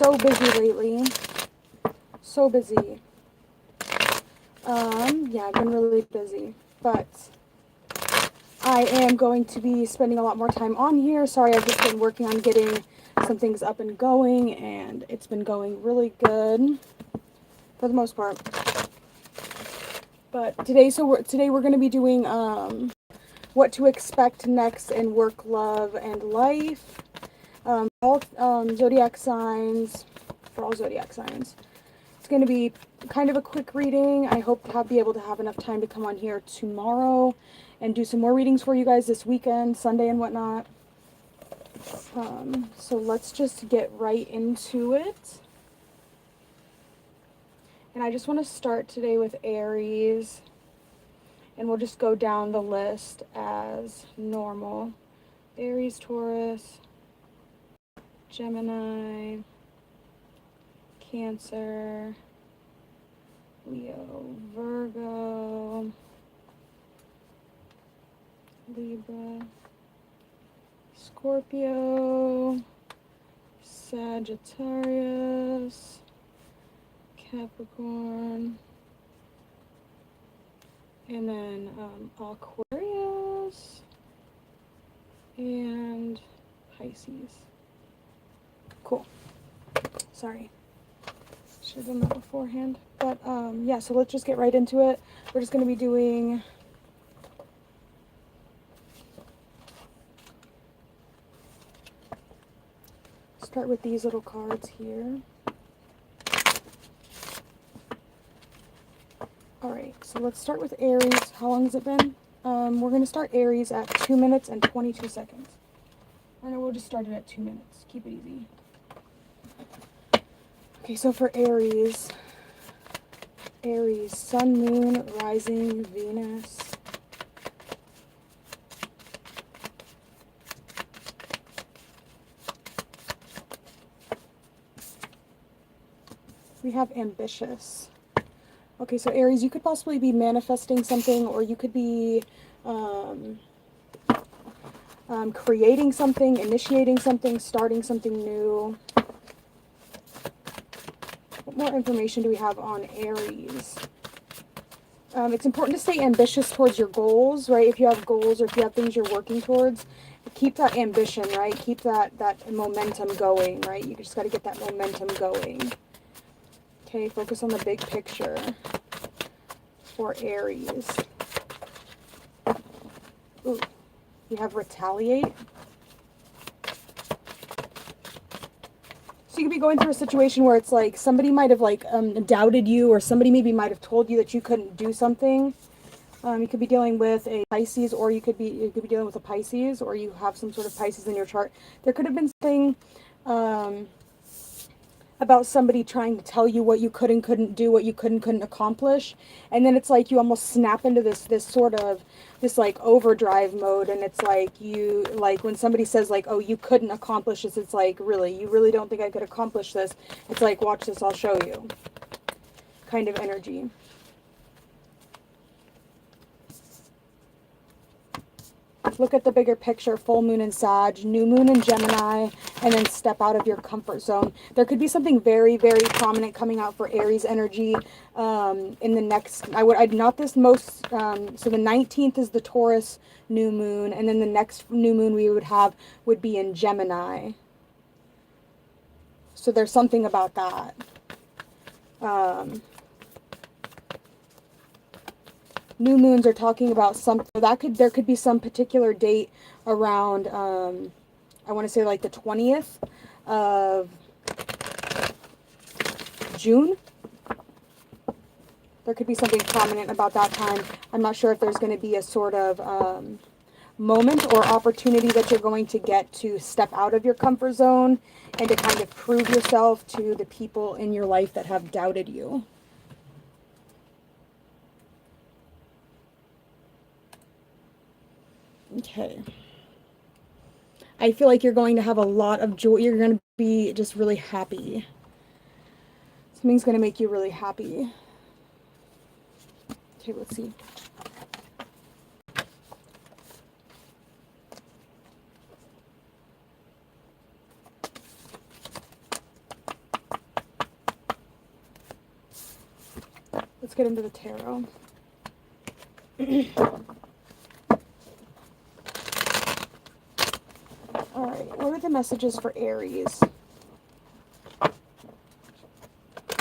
so busy lately. So busy. Yeah, I've been really busy. But I am going to be spending a lot more time on here. Sorry, I've just been working on getting some things up and going, and it's been going really good for the most part. But today we're going to be doing what to expect next in work, love, and life. All zodiac signs, for all zodiac signs. It's going to be kind of a quick reading. I hope to be able to have enough time to come on here tomorrow and do some more readings for you guys this weekend, Sunday and whatnot. So let's just get right into it. And I just want to start today with Aries. And we'll just go down the list as normal. Aries, Taurus, Gemini, Cancer, Leo, Virgo, Libra, Scorpio, Sagittarius, Capricorn, and then Aquarius and Pisces. Cool. Sorry. Should have done that beforehand. But yeah, so let's just get right into it. We're just going to be doing start with these little cards here. Alright, so let's start with Aries. How long has it been? We're going to start Aries at 2 minutes and 22 seconds. Or no, we'll just start it at 2 minutes. Keep it easy. Okay, so for Aries, Sun, Moon, Rising, Venus. We have ambitious. Okay, so Aries, you could possibly be manifesting something, or you could be creating something, initiating something, starting something new. What more information do we have on Aries? It's important to stay ambitious towards your goals, right? If you have goals or if you have things you're working towards, keep that ambition, right? Keep that momentum going, right? You just got to get that momentum going. Okay, focus on the big picture for Aries. Ooh, you have retaliate. So you could be going through a situation where it's like somebody might have like doubted you, or somebody maybe might have told you that you couldn't do something. You could be dealing with a Pisces, or you could be dealing with a Pisces, or you have some sort of Pisces in your chart. There could have been something about somebody trying to tell you what you could and couldn't do, what you could and couldn't accomplish, and then it's like you almost snap into this like overdrive mode, and it's like you, like when somebody says like, oh, you couldn't accomplish this, it's like, really, you really don't think I could accomplish this? It's like, watch this, I'll show you, kind of energy. Look at the bigger picture. Full moon in Sag, new moon in Gemini, and then step out of your comfort zone. There could be something very, very prominent coming out for Aries energy in the next, so the 19th is the Taurus new moon, and then the next new moon we would be in Gemini. So there's something about that. New moons are talking about something there could be some particular date around I want to say like the 20th of June. There could be something prominent about that time. I'm not sure if there's going to be a sort of moment or opportunity that you're going to get to step out of your comfort zone and to kind of prove yourself to the people in your life that have doubted you. Okay. I feel like you're going to have a lot of joy. You're going to be just really happy. Something's going to make you really happy. Okay, let's see. Let's get into the tarot. Alright, what are the messages for Aries? I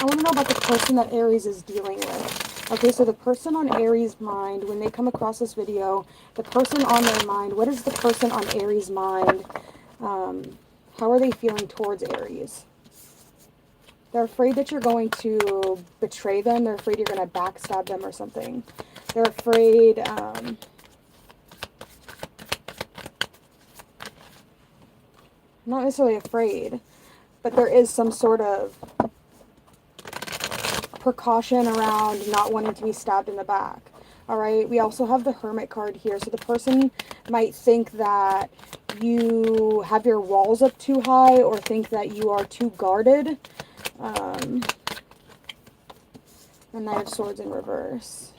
want to know about the person that Aries is dealing with. Okay, so the person on Aries' mind, when they come across this video, the person on their mind, what is the person on Aries' mind? How are they feeling towards Aries? They're afraid that you're going to betray them. They're afraid you're going to backstab them or something. They're afraid, not necessarily afraid, but there is some sort of precaution around not wanting to be stabbed in the back. All right, we also have the Hermit card here. So the person might think that you have your walls up too high or think that you are too guarded. The Knight of Swords in reverse.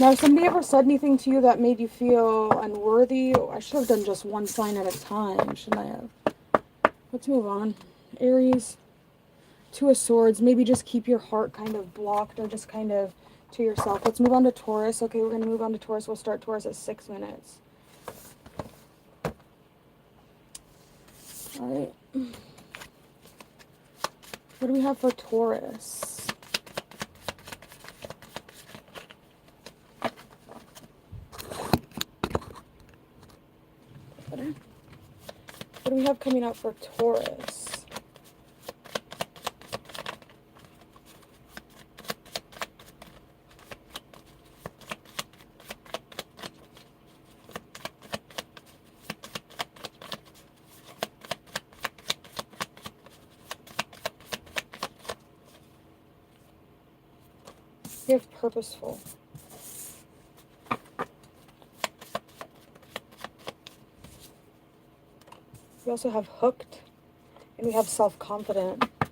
Now, if somebody ever said anything to you that made you feel unworthy, I should have done just one sign at a time, shouldn't I have? Let's move on. Aries, Two of Swords. Maybe just keep your heart kind of blocked or just kind of to yourself. Let's move on to Taurus. Okay, we're going to move on to Taurus. We'll start Taurus at 6 minutes. All right. What do we have for Taurus? What do we have coming up for Taurus? We have purposeful. We also have hooked, and we have self-confident. I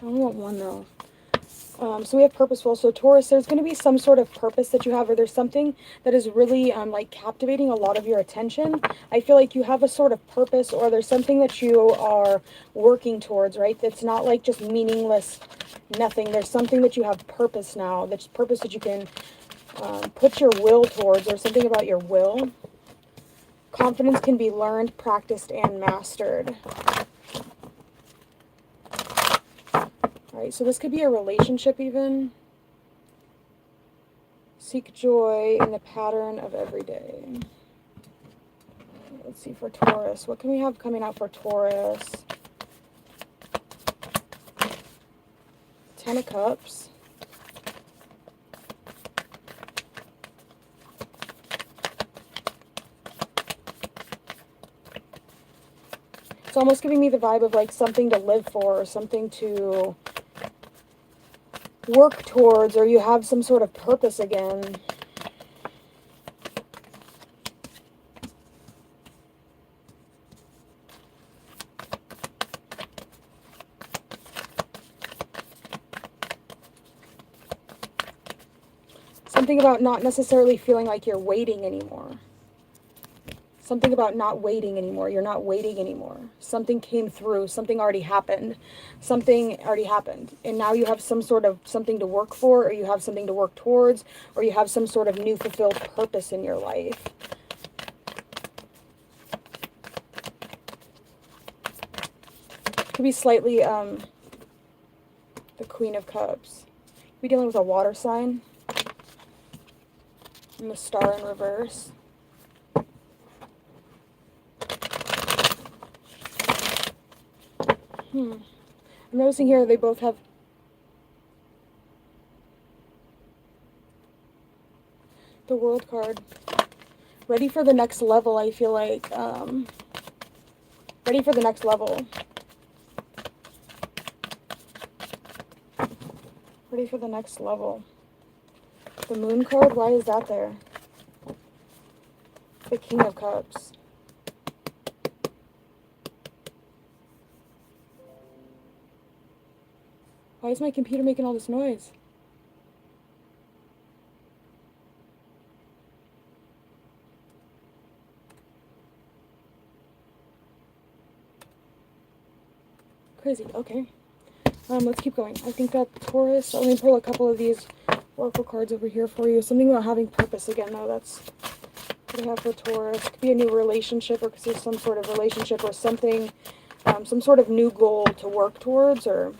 only want one though. So we have purposeful. So Taurus, there's going to be some sort of purpose that you have, or there's something that is really like captivating a lot of your attention. I feel like you have a sort of purpose, or there's something that you are working towards, right? That's not like just meaningless nothing. There's something that you have purpose now. That's purpose that you can put your will towards, or something about your will. Confidence can be learned, practiced, and mastered. Alright, so this could be a relationship even. Seek joy in the pattern of every day. Let's see for Taurus. What can we have coming out for Taurus? 10 of Cups. It's almost giving me the vibe of like something to live for, or something to work towards, or you have some sort of purpose again. Something about not necessarily feeling like you're waiting anymore. Something about not waiting anymore. You're not waiting anymore. Something came through. Something already happened. Something already happened. And now you have some sort of something to work for, or you have something to work towards, or you have some sort of new fulfilled purpose in your life. Could be slightly the Queen of Cups. Could be dealing with a water sign. And the Star in reverse. I'm noticing here they both have the World card. Ready for the next level, I feel like. Ready for the next level. Ready for the next level. The Moon card, why is that there? The King of Cups. Why is my computer making all this noise? Crazy. Okay. Let's keep going. I think that Taurus. Let me pull a couple of these oracle cards over here for you. Something about having purpose again, though. That's what I have for Taurus. Could be a new relationship, or because there's some sort of relationship or something, some sort of new goal to work towards, or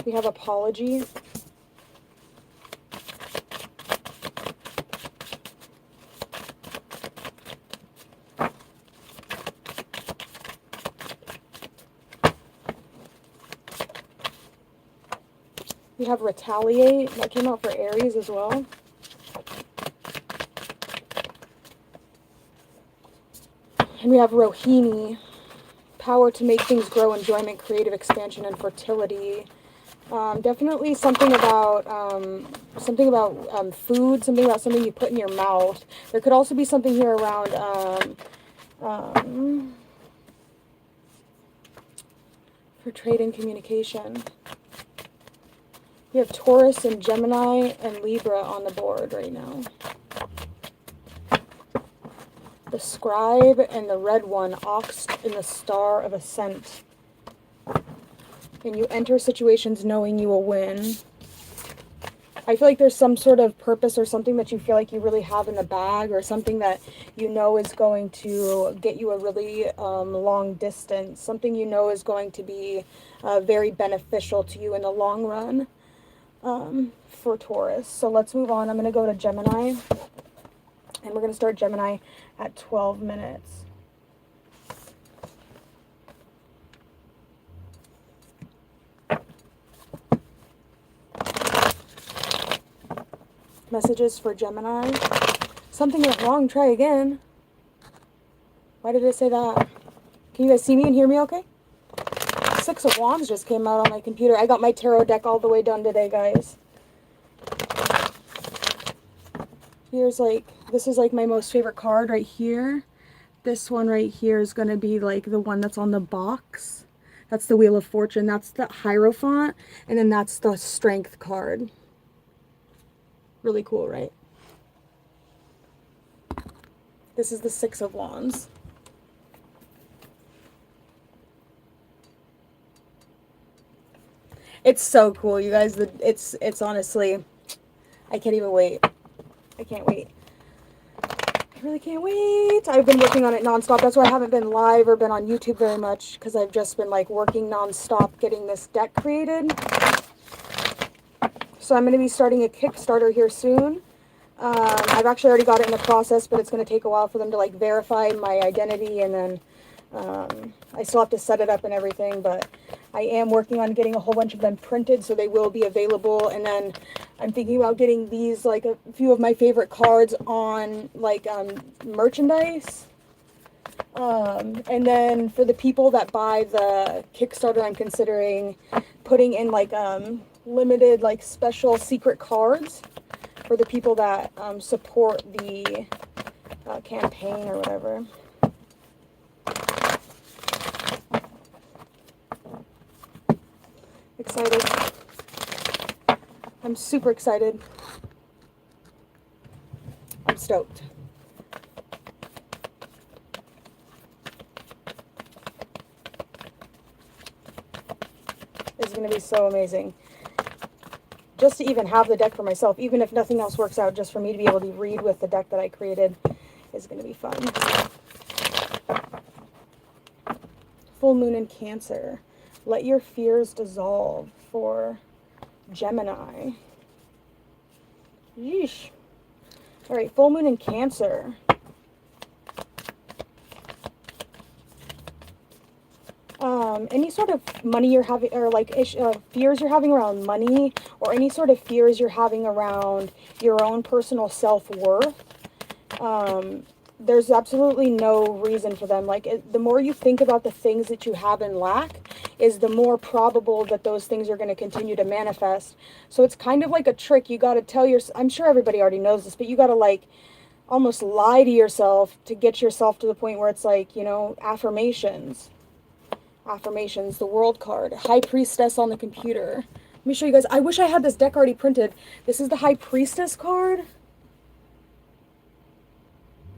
we have apology. We have retaliate. That came out for Aries as well. And we have Rohini. Power to make things grow, enjoyment, creative expansion, and fertility. Definitely something about food, something about something you put in your mouth. There could also be something here around for trade and communication. We have Taurus and Gemini and Libra on the board right now. The Scribe and the red one, Ox in the Star of Ascent. And you enter situations knowing you will win. I feel like there's some sort of purpose or something that you feel like you really have in the bag, or something that you know is going to get you a really long distance. Something you know is going to be very beneficial to you in the long run. For Taurus. So let's move on. I'm going to go to Gemini, and we're going to start Gemini at 12 minutes. Messages for Gemini. Something went wrong. Try again. Why did it say that? Can you guys see me and hear me okay? Six of Wands just came out on my computer. I got my tarot deck all the way done today, guys. Here's this is my most favorite card right here. This one right here is going to be the one that's on the box. That's the Wheel of Fortune. That's the Hierophant. And then that's the Strength card. Really cool, right? This is the Six of Wands. It's so cool, you guys. It's honestly, I can't even wait. I can't wait. I really can't wait. I've been working on it nonstop. That's why I haven't been live or been on YouTube very much, because I've just been working nonstop getting this deck created. So I'm going to be starting a Kickstarter here soon. I've actually already got it in the process, but it's going to take a while for them to verify my identity, and then I still have to set it up and everything, but I am working on getting a whole bunch of them printed, so they will be available. And then I'm thinking about getting these, a few of my favorite cards on merchandise. And then for the people that buy the Kickstarter, I'm considering putting in limited special secret cards for the people that support the campaign or whatever. Excited. I'm super excited. I'm stoked. It's going to be so amazing. Just to even have the deck for myself, even if nothing else works out, just for me to be able to read with the deck that I created is going to be fun. Full moon in Cancer. Let your fears dissolve for Gemini. Yeesh. All right, full moon in Cancer. Any sort of money you're having, or fears you're having around money, or any sort of fears you're having around your own personal self-worth, there's absolutely no reason for them. The more you think about the things that you have and lack, is the more probable that those things are going to continue to manifest. So it's kind of like a trick. You got to tell I'm sure everybody already knows this, but you got to almost lie to yourself to get yourself to the point where it's affirmations. Affirmations, the World card, High Priestess on the computer. Let me show you guys. I wish I had this deck already printed. This is the High Priestess card.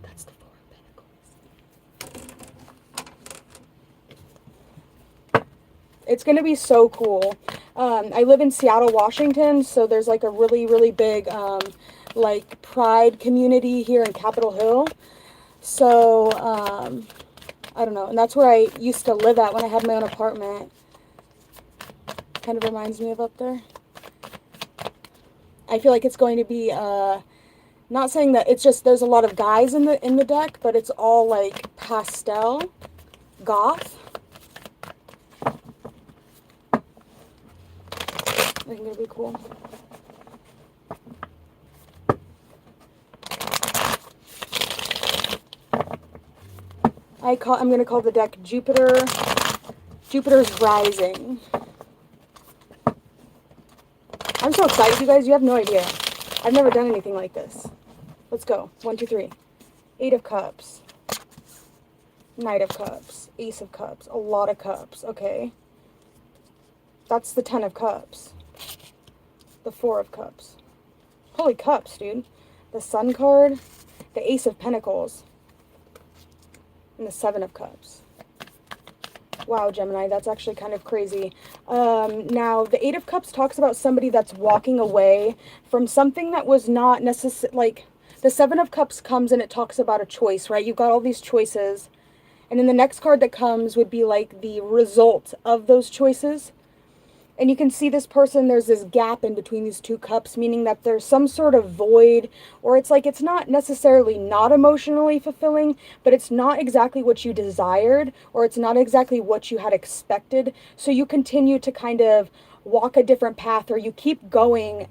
That's the Four of Pentacles. It's going to be so cool. I live in Seattle, Washington, so there's like a really, really big like pride community here in Capitol Hill. So, I don't know. And that's where I used to live at when I had my own apartment. Kind of reminds me of up there. I feel like it's going to be, not saying that it's just, there's a lot of guys in the deck, but it's all like pastel, goth. I think it'll be cool. I'm going to call the deck Jupiter's Rising. I'm so excited, you guys. You have no idea. I've never done anything like this. Let's go. 1, 2, 3. 8 of Cups. Knight of Cups. Ace of Cups. A lot of cups. Okay. That's the 10 of Cups. The 4 of Cups. Holy cups, dude. The Sun card. The Ace of Pentacles. And the 7 of Cups. Wow, Gemini, that's actually kind of crazy. Now, the 8 of Cups talks about somebody that's walking away from something that was not necessary. Like, the 7 of Cups comes and it talks about a choice, right? You've got all these choices. And then the next card that comes would be like the result of those choices. And you can see this person, there's this gap in between these two cups, meaning that there's some sort of void, or it's like it's not necessarily not emotionally fulfilling, but it's not exactly what you desired, or it's not exactly what you had expected. So you continue to kind of walk a different path, or you keep going,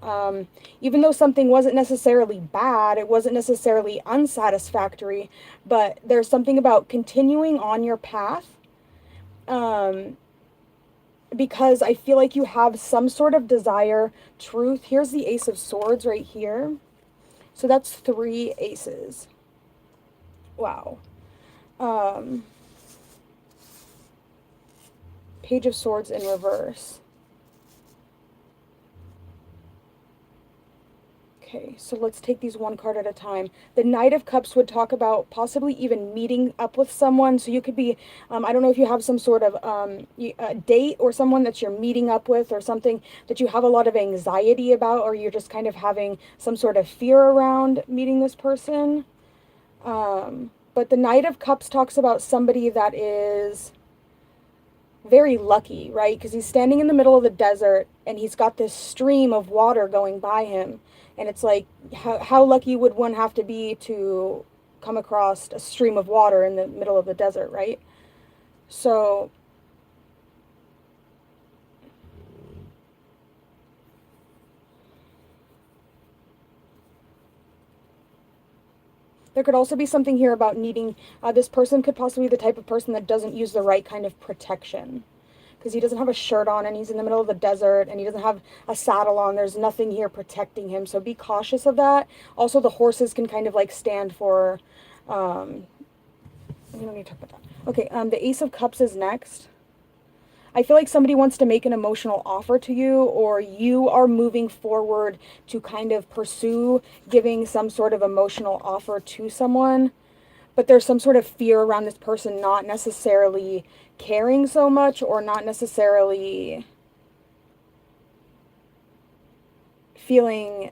even though something wasn't necessarily bad, it wasn't necessarily unsatisfactory, but there's something about continuing on your path. Because I feel like you have some sort of desire, truth. Here's the Ace of Swords right here. So that's 3 aces. Wow. Page of Swords in reverse. Okay, so let's take these one card at a time. The Knight of Cups would talk about possibly even meeting up with someone. So you could be, I don't know if you have some sort of a date or someone that you're meeting up with, or something that you have a lot of anxiety about, or you're just kind of having some sort of fear around meeting this person. But the Knight of Cups talks about somebody that is very lucky, right? Because he's standing in the middle of the desert and he's got this stream of water going by him. And it's like, how lucky would one have to be to come across a stream of water in the middle of the desert, right? So there could also be something here about needing, this person could possibly be the type of person that doesn't use the right kind of protection. Because he doesn't have a shirt on and he's in the middle of the desert and he doesn't have a saddle on. There's nothing here protecting him. So be cautious of that. Also, the horses can kind of like stand for, we don't need to talk about that. Okay, the Ace of Cups is next. I feel like somebody wants to make an emotional offer to you, or you are moving forward to kind of pursue giving some sort of emotional offer to someone. But there's some sort of fear around this person not necessarily caring so much, or not necessarily feeling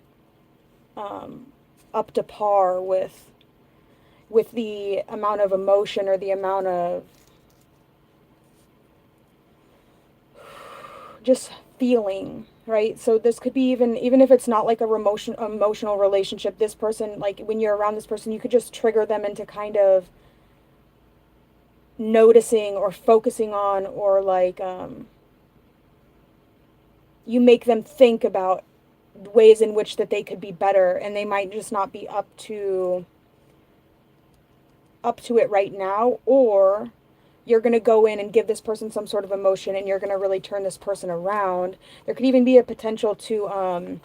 up to par with the amount of emotion or the amount of just feeling, right? So this could be even if it's not like a emotional relationship, this person, like when you're around this person, you could just trigger them into kind of noticing or focusing on, or like you make them think about ways in which that they could be better, and they might just not be up to it right now, or you're going to go in and give this person some sort of emotion and you're going to really turn this person around. There could even be a potential to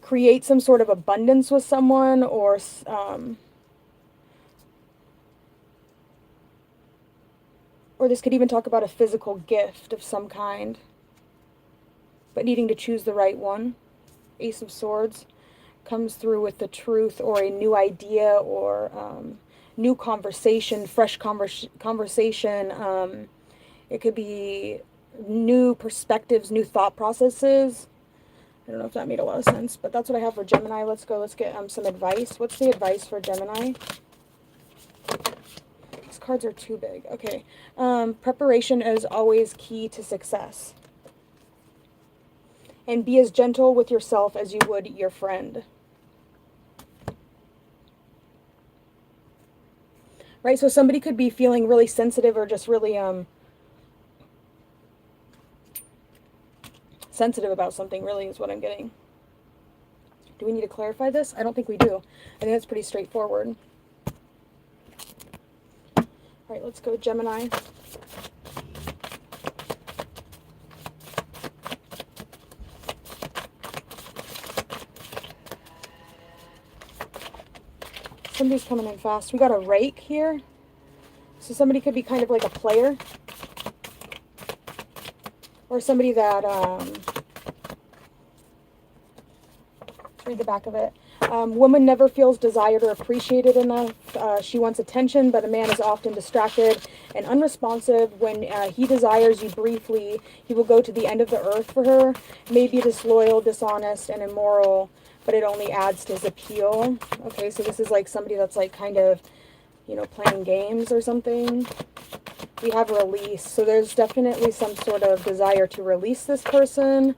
create some sort of abundance with someone, or Or this could even talk about a physical gift of some kind, but needing to choose the right one. Ace of Swords comes through with the truth or a new idea or new conversation, fresh conversation. It could be new perspectives, new thought processes. I don't know if that made a lot of sense, but that's what I have for Gemini. Let's go. Let's get some advice. What's the advice for Gemini? These cards are too big. Okay. Preparation is always key to success. And be as gentle with yourself as you would your friend. Right? So somebody could be feeling really sensitive or just really sensitive about something, really, is what I'm getting. Do we need to clarify this? I don't think we do. I think it's pretty straightforward. All right, let's go Gemini. Somebody's coming in fast. We got a rake here. So somebody could be kind of like a player. Or somebody that, let's read the back of it. Woman never feels desired or appreciated enough. She wants attention, but a man is often distracted and unresponsive. When he desires you briefly, he will go to the end of the earth for her. Maybe disloyal, dishonest, and immoral, but it only adds to his appeal. Okay, so this is like somebody that's like kind of, you know, playing games or something. We have release, so there's definitely some sort of desire to release this person.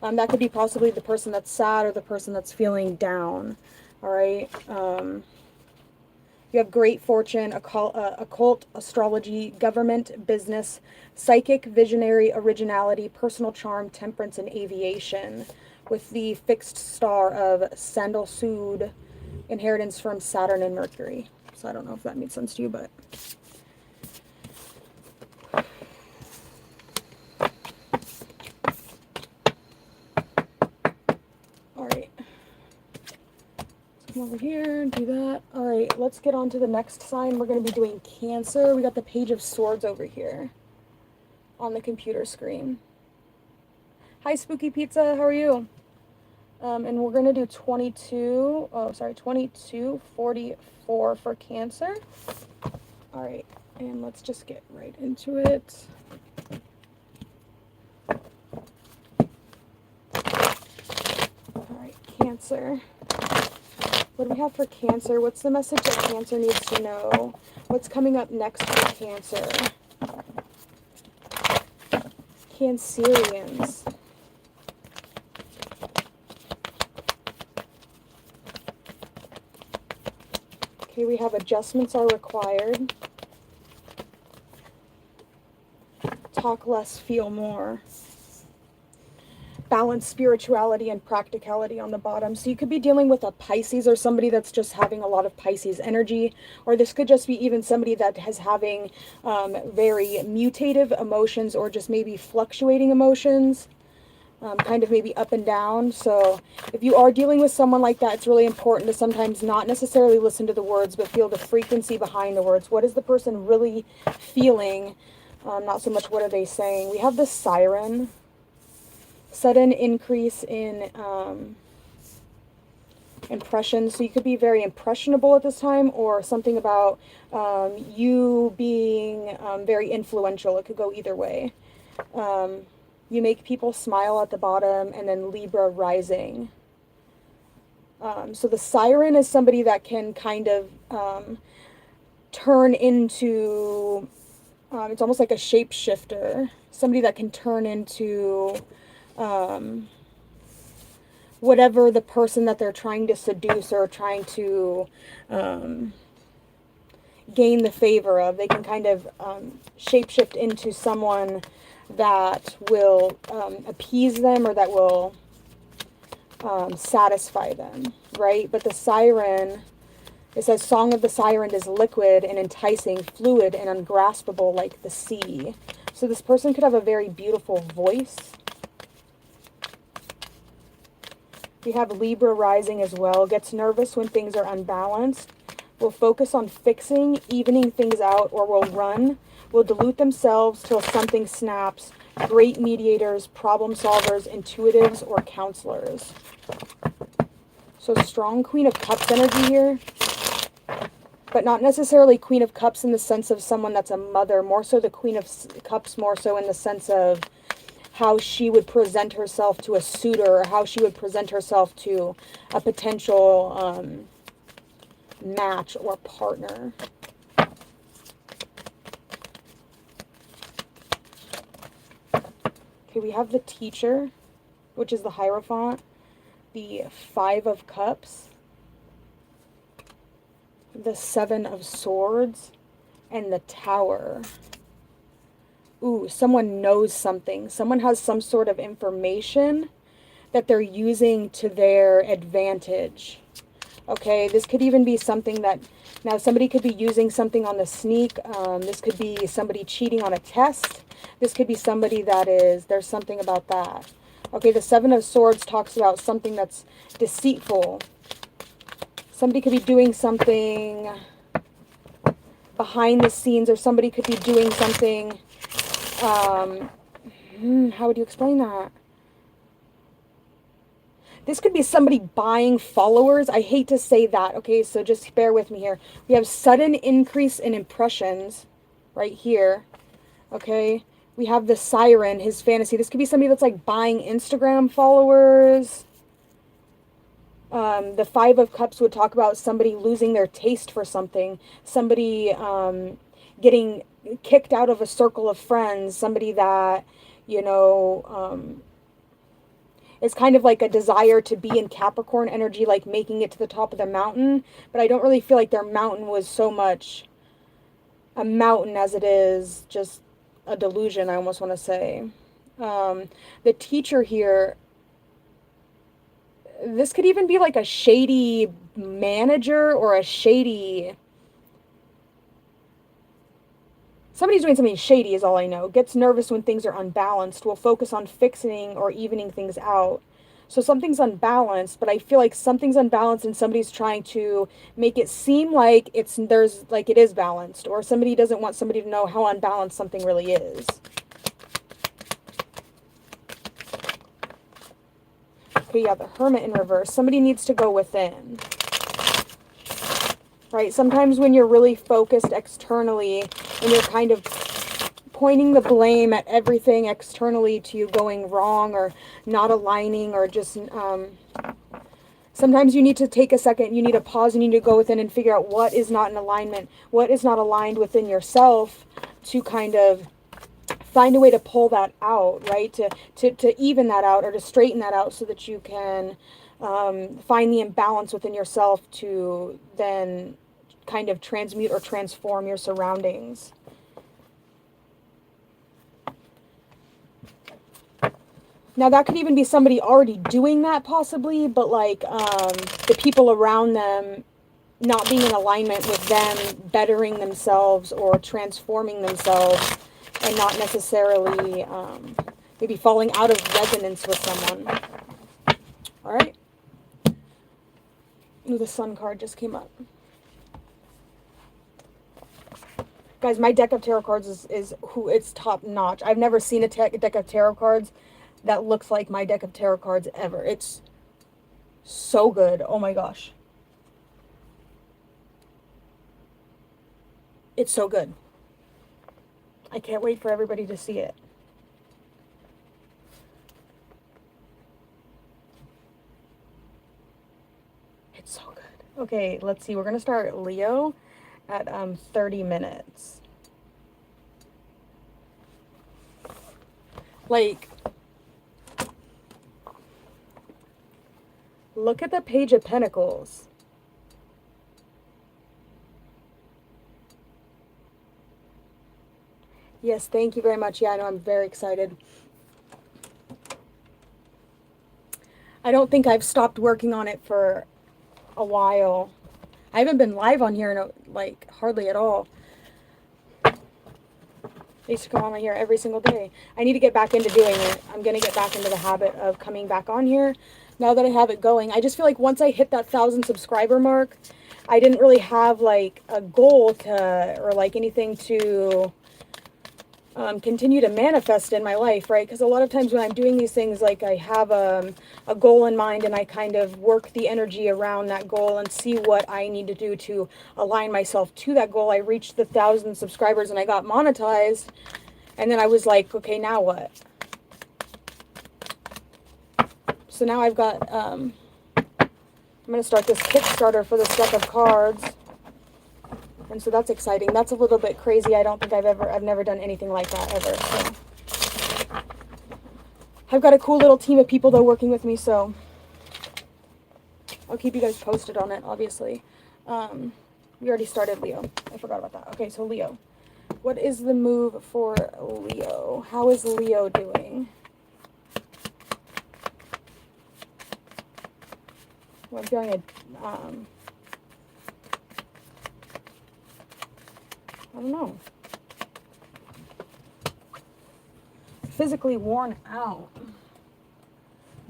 That could be possibly the person that's sad or the person that's feeling down. All right. You have great fortune, occult, astrology, government, business, psychic, visionary, originality, personal charm, temperance, and aviation, with the fixed star of Sandal Sud, inheritance from Saturn and Mercury. So I don't know if that made sense to you, but... over here, do that. All right, let's get on to the next sign. We're going to be doing Cancer. We got the Page of Swords over here on the computer screen. Hi, Spooky Pizza. How are you? And we're going to do 2244 for Cancer. All right, and let's just get right into it. All right, Cancer. What do we have for Cancer? What's the message that Cancer needs to know? What's coming up next for Cancer? Cancerians. Okay, we have adjustments are required. Talk less, feel more. Balance spirituality and practicality on the bottom. So you could be dealing with a Pisces or somebody that's just having a lot of Pisces energy, or this could just be even somebody that is having very mutative emotions or just maybe fluctuating emotions, kind of maybe up and down. So if you are dealing with someone like that, it's really important to sometimes not necessarily listen to the words, but feel the frequency behind the words. What is the person really feeling? Not so much what are they saying. We have the Siren. Sudden increase in impressions. So you could be very impressionable at this time, or something about you being very influential. It could go either way. You make people smile at the bottom, and then Libra rising. So the Siren is somebody that can kind of turn into, it's almost like a shapeshifter. Somebody that can turn into whatever the person that they're trying to seduce or trying to gain the favor of. They can kind of shapeshift into someone that will appease them or that will satisfy them, right? But the Siren, it says, Song of the Siren is liquid and enticing, fluid and ungraspable like the sea. So this person could have a very beautiful voice. We have Libra rising as well. Gets nervous when things are unbalanced. will focus on fixing, evening things out, or will run, will dilute themselves till something snaps. Great mediators, problem solvers, intuitives, or counselors. So strong Queen of Cups energy here. But not necessarily Queen of Cups in the sense of someone that's a mother. More so the Queen of Cups, more so in the sense of how she would present herself to a suitor, or how she would present herself to a potential match or partner. Okay, we have the Teacher, which is the Hierophant, the Five of Cups, the Seven of Swords, and the Tower. Ooh, someone knows something. Someone has some sort of information that they're using to their advantage. Okay, this could even be something that, now somebody could be using something on the sneak. This could be somebody cheating on a test. This could be somebody that is, there's something about that. Okay, the Seven of Swords talks about something that's deceitful. Somebody could be doing something behind the scenes, or somebody could be doing something, how would you explain that? This could be somebody buying followers. I hate to say that, okay, so just bear with me here. We have sudden increase in impressions right here, okay? We have the Siren, his fantasy. This could be somebody that's like buying Instagram followers. The Five of Cups would talk about somebody losing their taste for something. Somebody getting kicked out of a circle of friends. Somebody that, you know, it's kind of like a desire to be in Capricorn energy, like making it to the top of the mountain. But I don't really feel like their mountain was so much a mountain as it is just a delusion, I almost want to say. The Teacher here, this could even be like a shady manager or a shady... Somebody's doing something shady is all I know. Gets nervous when things are unbalanced. Will focus on fixing or evening things out. So something's unbalanced, but I feel like something's unbalanced and somebody's trying to make it seem like it is balanced, or somebody doesn't want somebody to know how unbalanced something really is. Okay, yeah, the Hermit in reverse. Somebody needs to go within. Right? Sometimes when you're really focused externally and you're kind of pointing the blame at everything externally to you going wrong or not aligning, or just sometimes you need to take a second, you need to pause, you need to go within and figure out what is not in alignment, what is not aligned within yourself, to kind of find a way to pull that out, right? To even that out, or to straighten that out, so that you can find the imbalance within yourself to then kind of transmute or transform your surroundings. Now that could even be somebody already doing that possibly, but like the people around them not being in alignment with them bettering themselves or transforming themselves, and not necessarily maybe falling out of resonance with someone. All right. Ooh, the Sun card just came up. Guys, my deck of tarot cards it's top notch. I've never seen a deck of tarot cards that looks like my deck of tarot cards ever. It's so good. Oh my gosh. It's so good. I can't wait for everybody to see it. It's so good. Okay, let's see. We're going to start Leo at 30 minutes. Like, look at the Page of Pentacles. Yes, thank you very much. Yeah, I know, I'm very excited. I don't think I've stopped working on it for a while. I haven't been live on here in like hardly at all. I used to come on here every single day. I need to get back into doing it. I'm going to get back into the habit of coming back on here now that I have it going. I just feel like once I hit that 1,000 subscriber mark, I didn't really have like a goal to, or like anything to continue to manifest in my life, right? Because a lot of times when I'm doing these things, like I have a goal in mind and I kind of work the energy around that goal and see what I need to do to align myself to that goal. I reached the 1,000 subscribers and I got monetized. And then I was like, okay, now what? So now I've got, I'm going to start this Kickstarter for this deck of cards. And so that's exciting. That's a little bit crazy. I don't think I've never done anything like that ever. So I've got a cool little team of people though working with me, so I'll keep you guys posted on it, obviously. We already started Leo. I forgot about that. Okay, so Leo. What is the move for Leo? How is Leo doing? Well, I'm feeling I don't know. Physically worn out.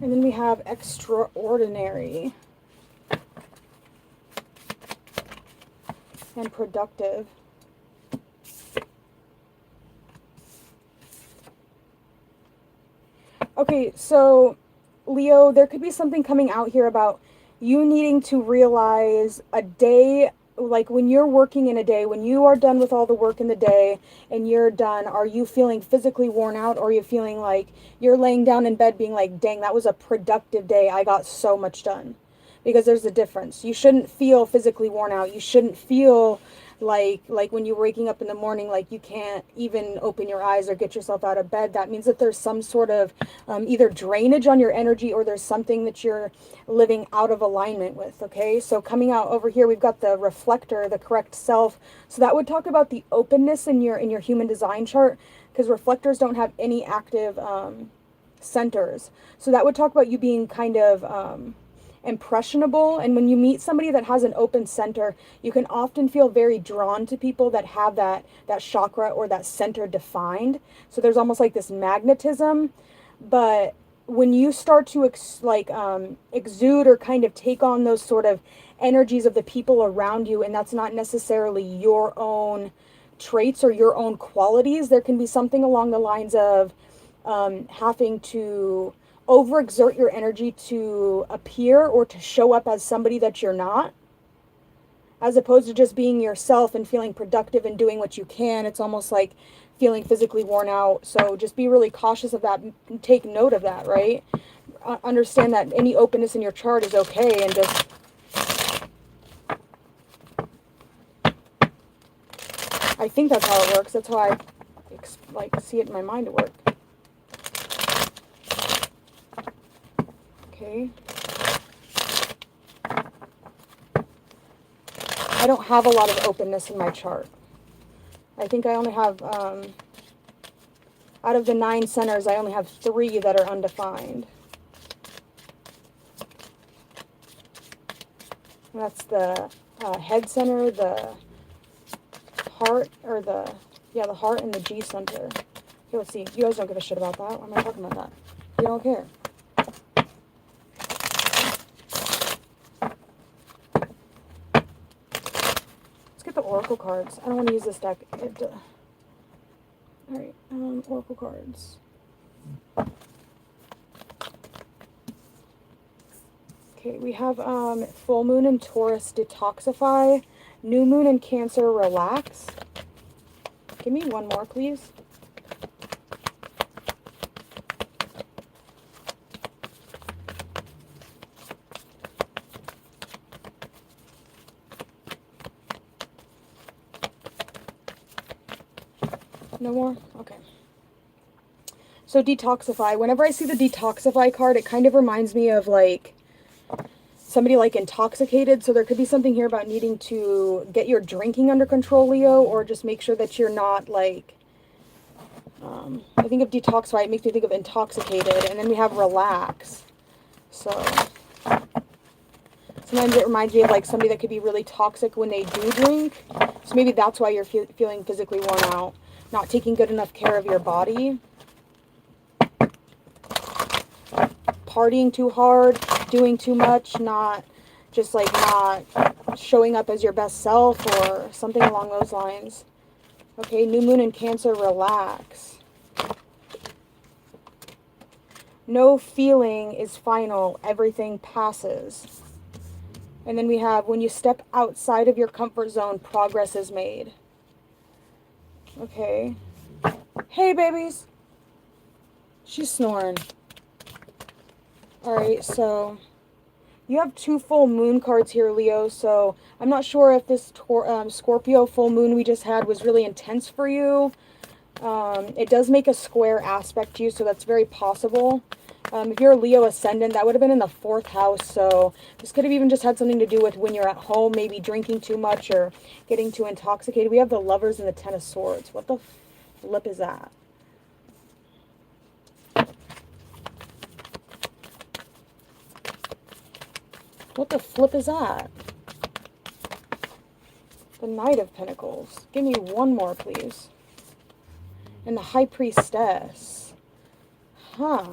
And then we have extraordinary and productive. Okay, so Leo, there could be something coming out here about you needing to realize a day, like when you're working in a day, when you are done with all the work in the day and you're done, are you feeling physically worn out, or are you feeling like you're laying down in bed being like, dang, that was a productive day. I got so much done. Because there's a difference. You shouldn't feel physically worn out. You shouldn't feel like when you're waking up in the morning, like you can't even open your eyes or get yourself out of bed. That means that there's some sort of either drainage on your energy, or there's something that you're living out of alignment with. Okay, so coming out over here, we've got the reflector, the correct self. So that would talk about the openness in your human design chart, because reflectors don't have any active centers. So that would talk about you being kind of impressionable. And when you meet somebody that has an open center, you can often feel very drawn to people that have that chakra or that center defined. So there's almost like this magnetism. But when you start to exude or kind of take on those sort of energies of the people around you, and that's not necessarily your own traits or your own qualities, there can be something along the lines of having to overexert your energy to appear or to show up as somebody that you're not, as opposed to just being yourself and feeling productive and doing what you can. It's almost like feeling physically worn out. So just be really cautious of that. Take note of that, right? Understand that any openness in your chart is okay, and just I think that's how it works. That's how I see it in my mind to work. Okay. I don't have a lot of openness in my chart. I think I only have, out of the 9 centers, I only have 3 that are undefined. And that's the head center, the heart, or the heart, and the G center. Okay, let's see. You guys don't give a shit about that. Why am I talking about that? You don't care. The oracle cards. I don't want to use this deck. Alright, oracle cards. Okay, we have full moon in Taurus, detoxify. New moon in Cancer, relax. Give me one more, please. No more? Okay. So detoxify. Whenever I see the detoxify card, it kind of reminds me of like somebody like intoxicated. So there could be something here about needing to get your drinking under control, Leo, or just make sure that you're not like, I think of detoxify, it makes me think of intoxicated. And then we have relax. So sometimes it reminds me of like somebody that could be really toxic when they do drink. So maybe that's why you're feeling physically worn out. Not taking good enough care of your body. Partying too hard, doing too much, not showing up as your best self or something along those lines. Okay, new moon in Cancer, relax. No feeling is final. Everything passes. And then we have, when you step outside of your comfort zone, progress is made. Okay. Hey, babies. She's snoring. Alright, so you have 2 full moon cards here, Leo. So I'm not sure if this Scorpio full moon we just had was really intense for you. It does make a square aspect to you, so that's very possible. If you're a Leo ascendant, that would have been in the 4th house, so this could have even just had something to do with when you're at home, maybe drinking too much or getting too intoxicated. We have the Lovers and the 10 of Swords. What the flip is that? What the flip is that? The Knight of Pentacles. Give me one more, please. And the High Priestess. Huh.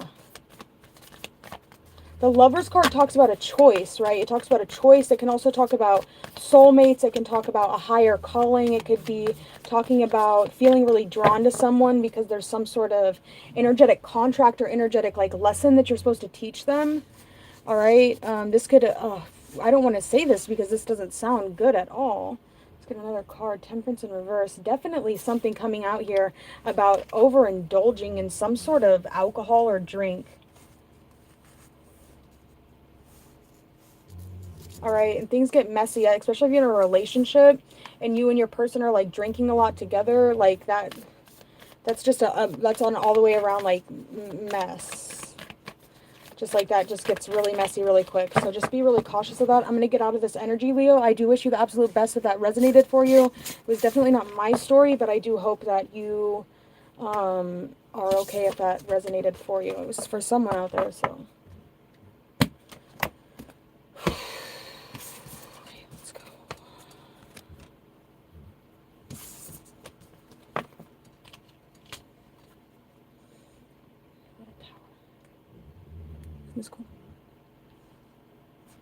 The Lover's card talks about a choice, right? It talks about a choice. It can also talk about soulmates. It can talk about a higher calling. It could be talking about feeling really drawn to someone because there's some sort of energetic contract or energetic like lesson that you're supposed to teach them. All right. This could, I don't want to say this because this doesn't sound good at all. Let's get another card, Temperance in reverse. Definitely something coming out here about overindulging in some sort of alcohol or drink. All right, and things get messy, especially if you're in a relationship and you and your person are like drinking a lot together, like that's just that's on all the way around like mess. Just like that just gets really messy really quick. So just be really cautious of that. I'm going to get out of this energy, Leo. I do wish you the absolute best if that resonated for you. It was definitely not my story, but I do hope that you are okay if that resonated for you. It was for someone out there, so. It's cool. I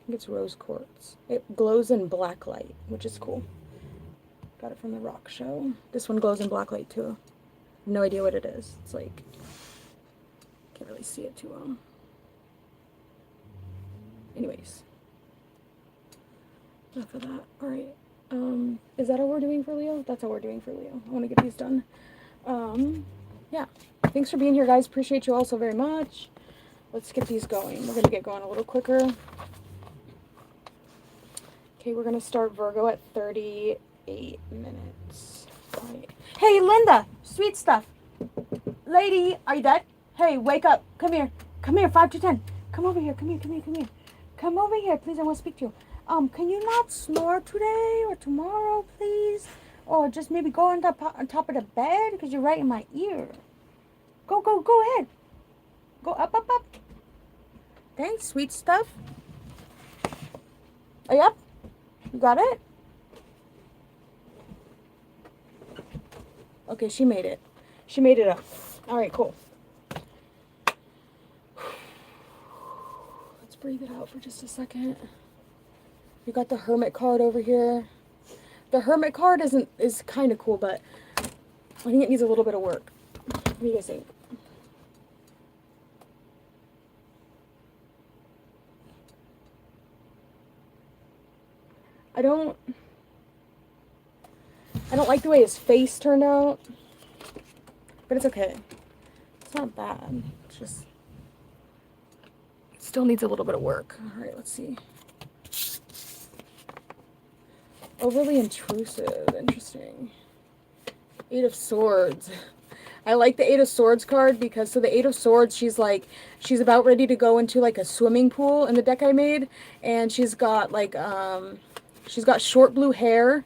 think it's rose quartz. It glows in black light, which is cool. Got it from the rock show. This one glows in black light too. No idea what it is. It's like, can't really see it too well. Anyways. Enough of that. Alright. Is that all we're doing for Leo? That's all we're doing for Leo. I want to get these done. Yeah. Thanks for being here, guys. Appreciate you all so very much. Let's get these going. We're going to get going a little quicker. Okay, we're going to start Virgo at 38 minutes. Right. Hey, Linda! Sweet stuff. Lady, are you dead? Hey, wake up. Come here. Come here, 5 to 10. Come over here. Come here, come here, come here. Come over here, please. I want to speak to you. Can you not snore today or tomorrow, please? Or just maybe go on top of the bed because you're right in my ear. Go ahead. Go up. Thanks, sweet stuff. Are you up? You got it? Okay, she made it. She made it up. Alright, cool. Let's breathe it out for just a second. You got the Hermit card over here. The Hermit card is kind of cool, but I think it needs a little bit of work. What do you guys think? I don't like the way his face turned out, but it's okay. It's not bad. It's just, it still needs a little bit of work. All right, let's see. Overly intrusive. Interesting. 8 of Swords. I like the 8 of Swords card because, so the 8 of Swords, she's about ready to go into like a swimming pool in the deck I made, and she's got like, she's got short blue hair.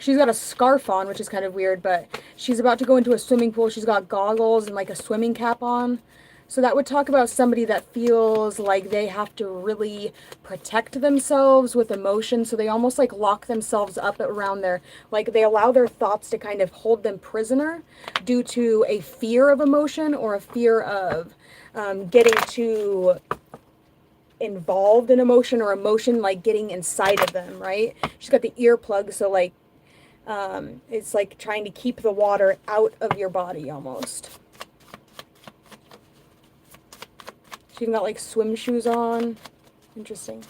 She's got a scarf on, which is kind of weird, but she's about to go into a swimming pool. She's got goggles and like a swimming cap on. So that would talk about somebody that feels like they have to really protect themselves with emotion. So they almost like lock themselves up around their, like they allow their thoughts to kind of hold them prisoner due to a fear of emotion or a fear of getting too involved in emotion, or emotion like getting inside of them, right? She's got the earplug, so like it's like trying to keep the water out of your body almost. She even got like swim shoes on. Interesting.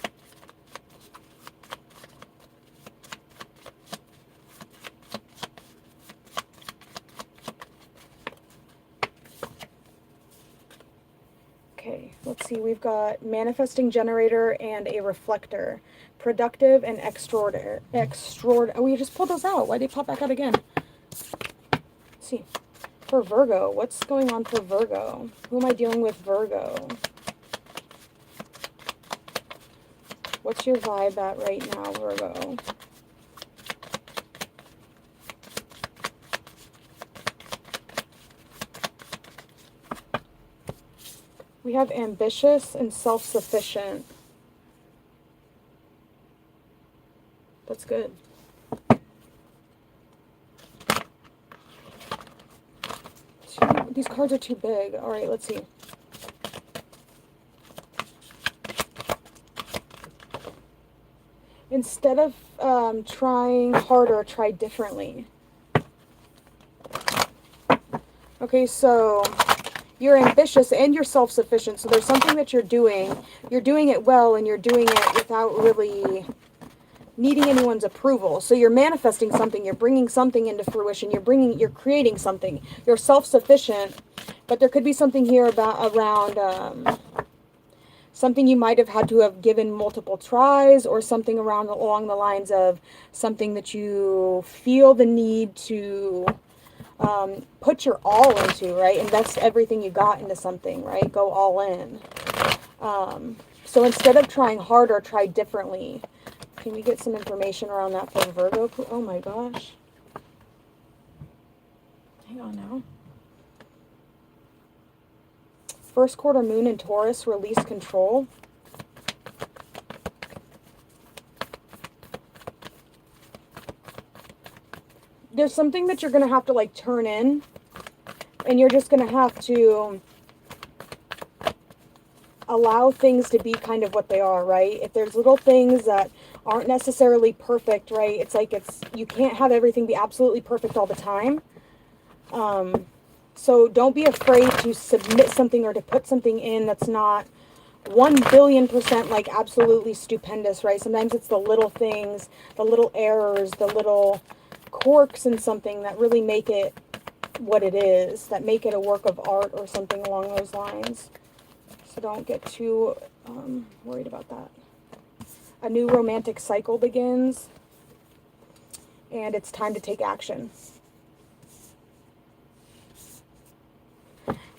Okay, let's see. We've got manifesting generator and a reflector. Productive and extraordinary. Oh, we just pulled those out. Why'd they pop back out again? Let's see. For Virgo, what's going on for Virgo? Who am I dealing with, Virgo? What's your vibe at right now, Virgo? We have ambitious and self-sufficient. That's good. These cards are too big. All right, let's see. Instead of trying harder, try differently. Okay, so you're ambitious and you're self-sufficient. So there's something that you're doing it well, and you're doing it without really needing anyone's approval. So you're manifesting something, you're bringing something into fruition, you're creating something. You're self-sufficient, but there could be something here around something you might have had to have given multiple tries, or something along the lines of something that you feel the need to put your all into, right? Invest everything you got into something, right? Go all in. So instead of trying harder, try differently. Can we get some information around that for Virgo? Oh my gosh. Hang on now. First quarter moon in Taurus, release control. There's something that you're going to have to like turn in, and you're just going to have to allow things to be kind of what they are, right? If there's little things that aren't necessarily perfect, right? It's like you can't have everything be absolutely perfect all the time. So don't be afraid to submit something or to put something in that's not 1,000,000,000% like absolutely stupendous, right? Sometimes it's the little things, the little errors, the little quirks in something that really make it what it is, that make it a work of art or something along those lines. So don't get too worried about that. A new romantic cycle begins, and it's time to take action.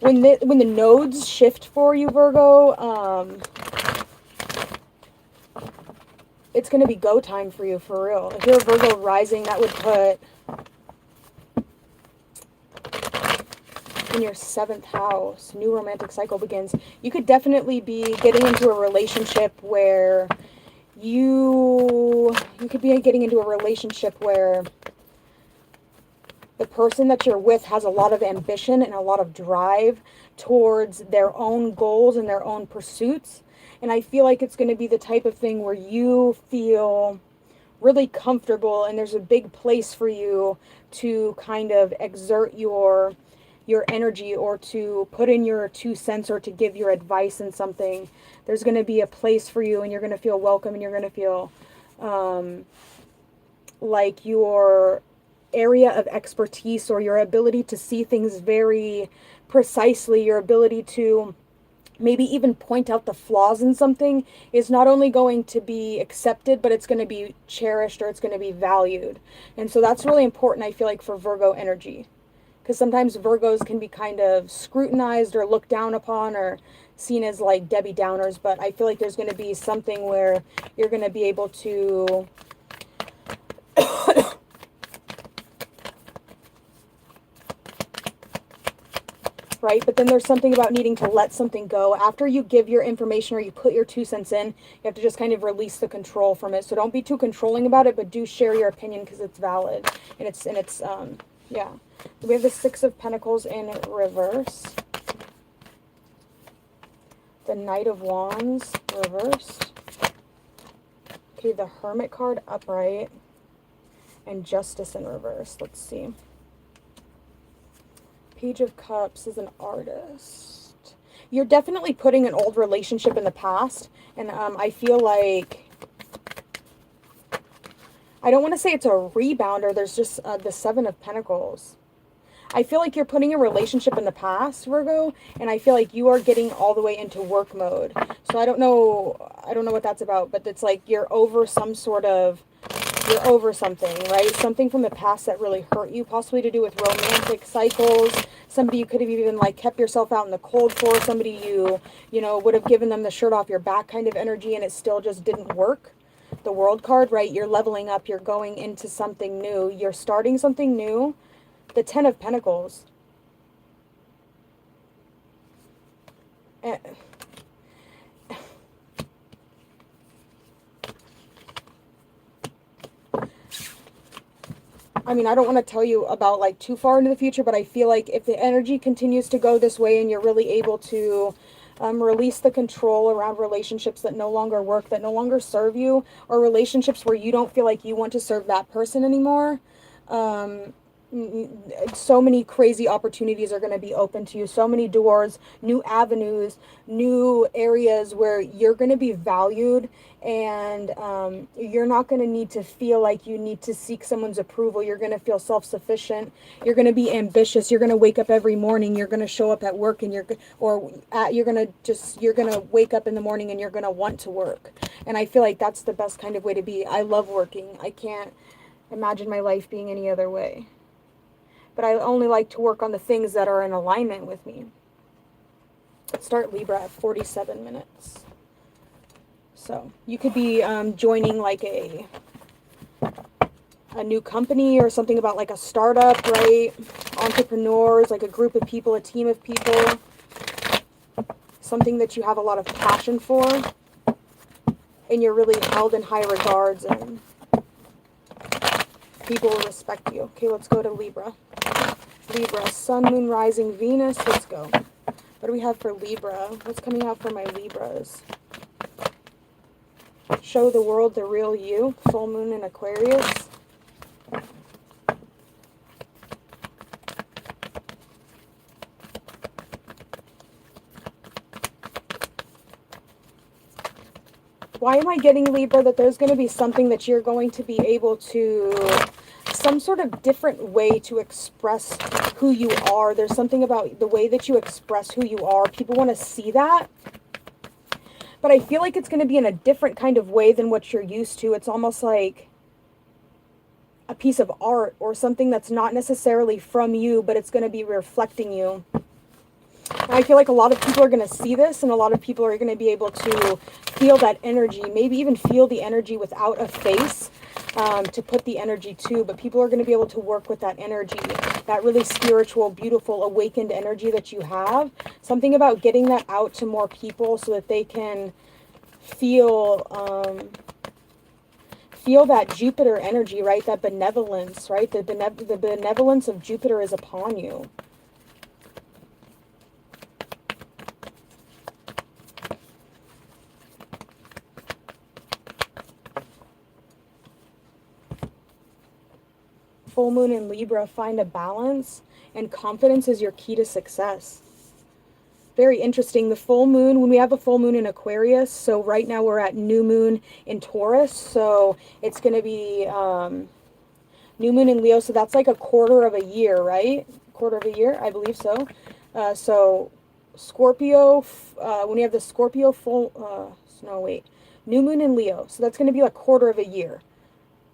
When the nodes shift for you, Virgo, it's going to be go time for you, for real. If you're a Virgo rising, that would put in your 7th house. New romantic cycle begins. You could definitely be getting into a relationship where you could be getting into a relationship where the person that you're with has a lot of ambition and a lot of drive towards their own goals and their own pursuits. And I feel like it's going to be the type of thing where you feel really comfortable, and there's a big place for you to kind of exert your energy, or to put in your 2 cents, or to give your advice in something. There's going to be a place for you, and you're going to feel welcome, and you're going to feel like your area of expertise, or your ability to see things very precisely, your ability to maybe even point out the flaws in something, is not only going to be accepted, but it's going to be cherished, or it's going to be valued. And so that's really important, I feel like, for Virgo energy. Because sometimes Virgos can be kind of scrutinized or looked down upon, or seen as like Debbie Downers. But I feel like there's going to be something where you're going to be able to right? But then there's something about needing to let something go. After you give your information, or you put your 2 cents in, you have to just kind of release the control from it. So don't be too controlling about it, but do share your opinion, because it's valid. And it's yeah. We have the 6 of Pentacles in reverse. the Knight of Wands reversed. Okay, the Hermit card upright. And Justice in reverse. Let's see. Page of Cups is an artist. You're definitely putting an old relationship in the past. And I feel like, I don't want to say it's a rebounder. There's just the Seven of Pentacles. I feel like you're putting a relationship in the past, Virgo, and I feel like you are getting all the way into work mode. So I don't know what that's about, but it's like you're over some sort of, you're over something, right? Something from the past that really hurt you, possibly to do with romantic cycles. Somebody you could have even like kept yourself out in the cold for, somebody you know, would have given them the shirt off your back kind of energy, and it still just didn't work. The World card, right? You're leveling up, you're going into something new, you're starting something new. The Ten of Pentacles. I mean, I don't want to tell you about like too far into the future, but I feel like if the energy continues to go this way and you're really able to release the control around relationships that no longer work, that no longer serve you, or relationships where you don't feel like you want to serve that person anymore, so many crazy opportunities are going to be open to you. So many doors, new avenues, new areas where you're going to be valued, and you're not going to need to feel like you need to seek someone's approval. You're going to feel self-sufficient. You're going to be ambitious. You're going to wake up every morning. You're going to show up at work, and you're going to wake up in the morning and you're going to want to work. And I feel like that's the best kind of way to be. I love working. I can't imagine my life being any other way. But I only like to work on the things that are in alignment with me. Let's start Libra at 47 minutes. So you could be joining like a new company or something about like a startup, right? Entrepreneurs, like a group of people, a team of people. Something that you have a lot of passion for. And you're really held in high regards, and people will respect you. Okay, let's go to Libra. Libra, Sun, Moon, Rising, Venus. Let's go. What do we have for Libra? What's coming out for my Libras? Show the world the real you. Full Moon in Aquarius. Why am I getting, Libra, that there's going to be something that you're going to be able to, some sort of different way to express who you are. There's something about the way that you express who you are. People want to see that. But I feel like it's going to be in a different kind of way than what you're used to. It's almost like a piece of art or something that's not necessarily from you, but it's going to be reflecting you. And I feel like a lot of people are going to see this, and a lot of people are going to be able to feel that energy, maybe even feel the energy without a face to put the energy to, but people are going to be able to work with that energy, that really spiritual, beautiful, awakened energy that you have. Something about getting that out to more people so that they can feel that Jupiter energy, right? That benevolence, right? The benevolence of Jupiter is upon you. Full Moon in Libra, find a balance, and confidence is your key to success. Very interesting. The full moon, when we have a full moon in Aquarius, so right now we're at new moon in Taurus, so it's going to be new moon in Leo, so that's like a quarter of a year, right? Quarter of a year, I believe so. So Scorpio, when you have the Scorpio new moon in Leo, so that's going to be like quarter of a year.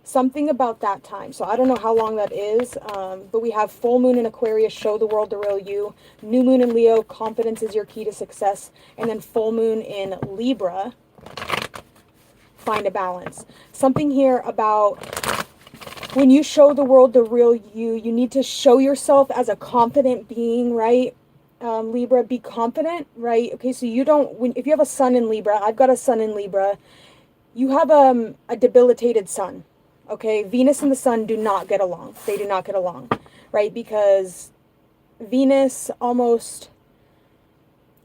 Something about that time. So I don't know how long that is, but we have full moon in Aquarius, show the world the real you. New moon in Leo, confidence is your key to success. And then full moon in Libra, find a balance. Something here about when you show the world the real you, you need to show yourself as a confident being, right? Libra, be confident, right? Okay, so you don't, if you have a sun in Libra, I've got a sun in Libra, you have a debilitated sun. Okay, Venus and the sun do not get along. They do not get along, right? Because Venus almost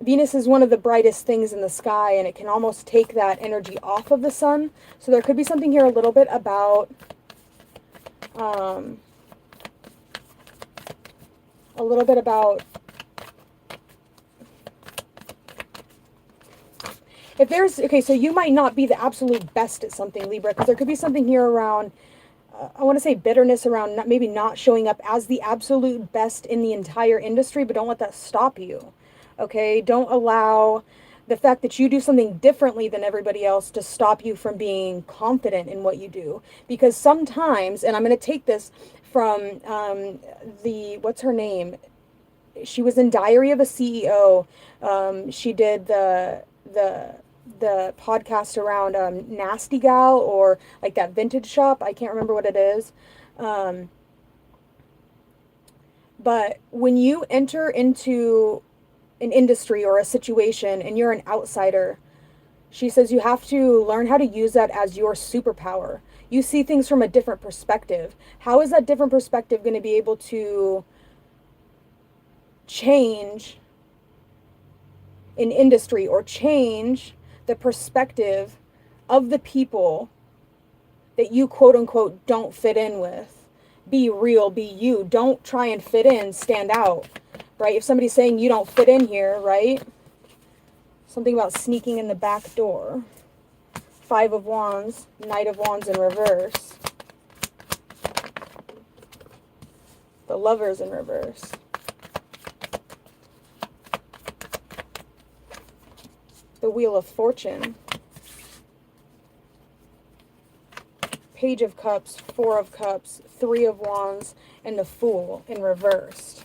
Venus is one of the brightest things in the sky, and it can almost take that energy off of the sun. So there could be something here a little bit about if there's, okay, so you might not be the absolute best at something, Libra, because there could be something here around, I want to say bitterness around maybe not showing up as the absolute best in the entire industry, but don't let that stop you, okay? Don't allow the fact that you do something differently than everybody else to stop you from being confident in what you do. Because sometimes, and I'm going to take this from what's her name? She was in Diary of a CEO. She did the podcast around Nasty Gal, or like that vintage shop. I can't remember what it is. But when you enter into an industry or a situation and you're an outsider, she says you have to learn how to use that as your superpower. You see things from a different perspective. How is that different perspective going to be able to change an industry or change the perspective of the people that you quote unquote don't fit in with? Be real, be you. Don't try and fit in, stand out, right? If somebody's saying you don't fit in here, right? Something about sneaking in the back door. 5 of Wands, Knight of Wands in reverse. The Lovers in reverse. The Wheel of Fortune. Page of Cups, 4 of Cups, 3 of Wands, and the Fool in reversed.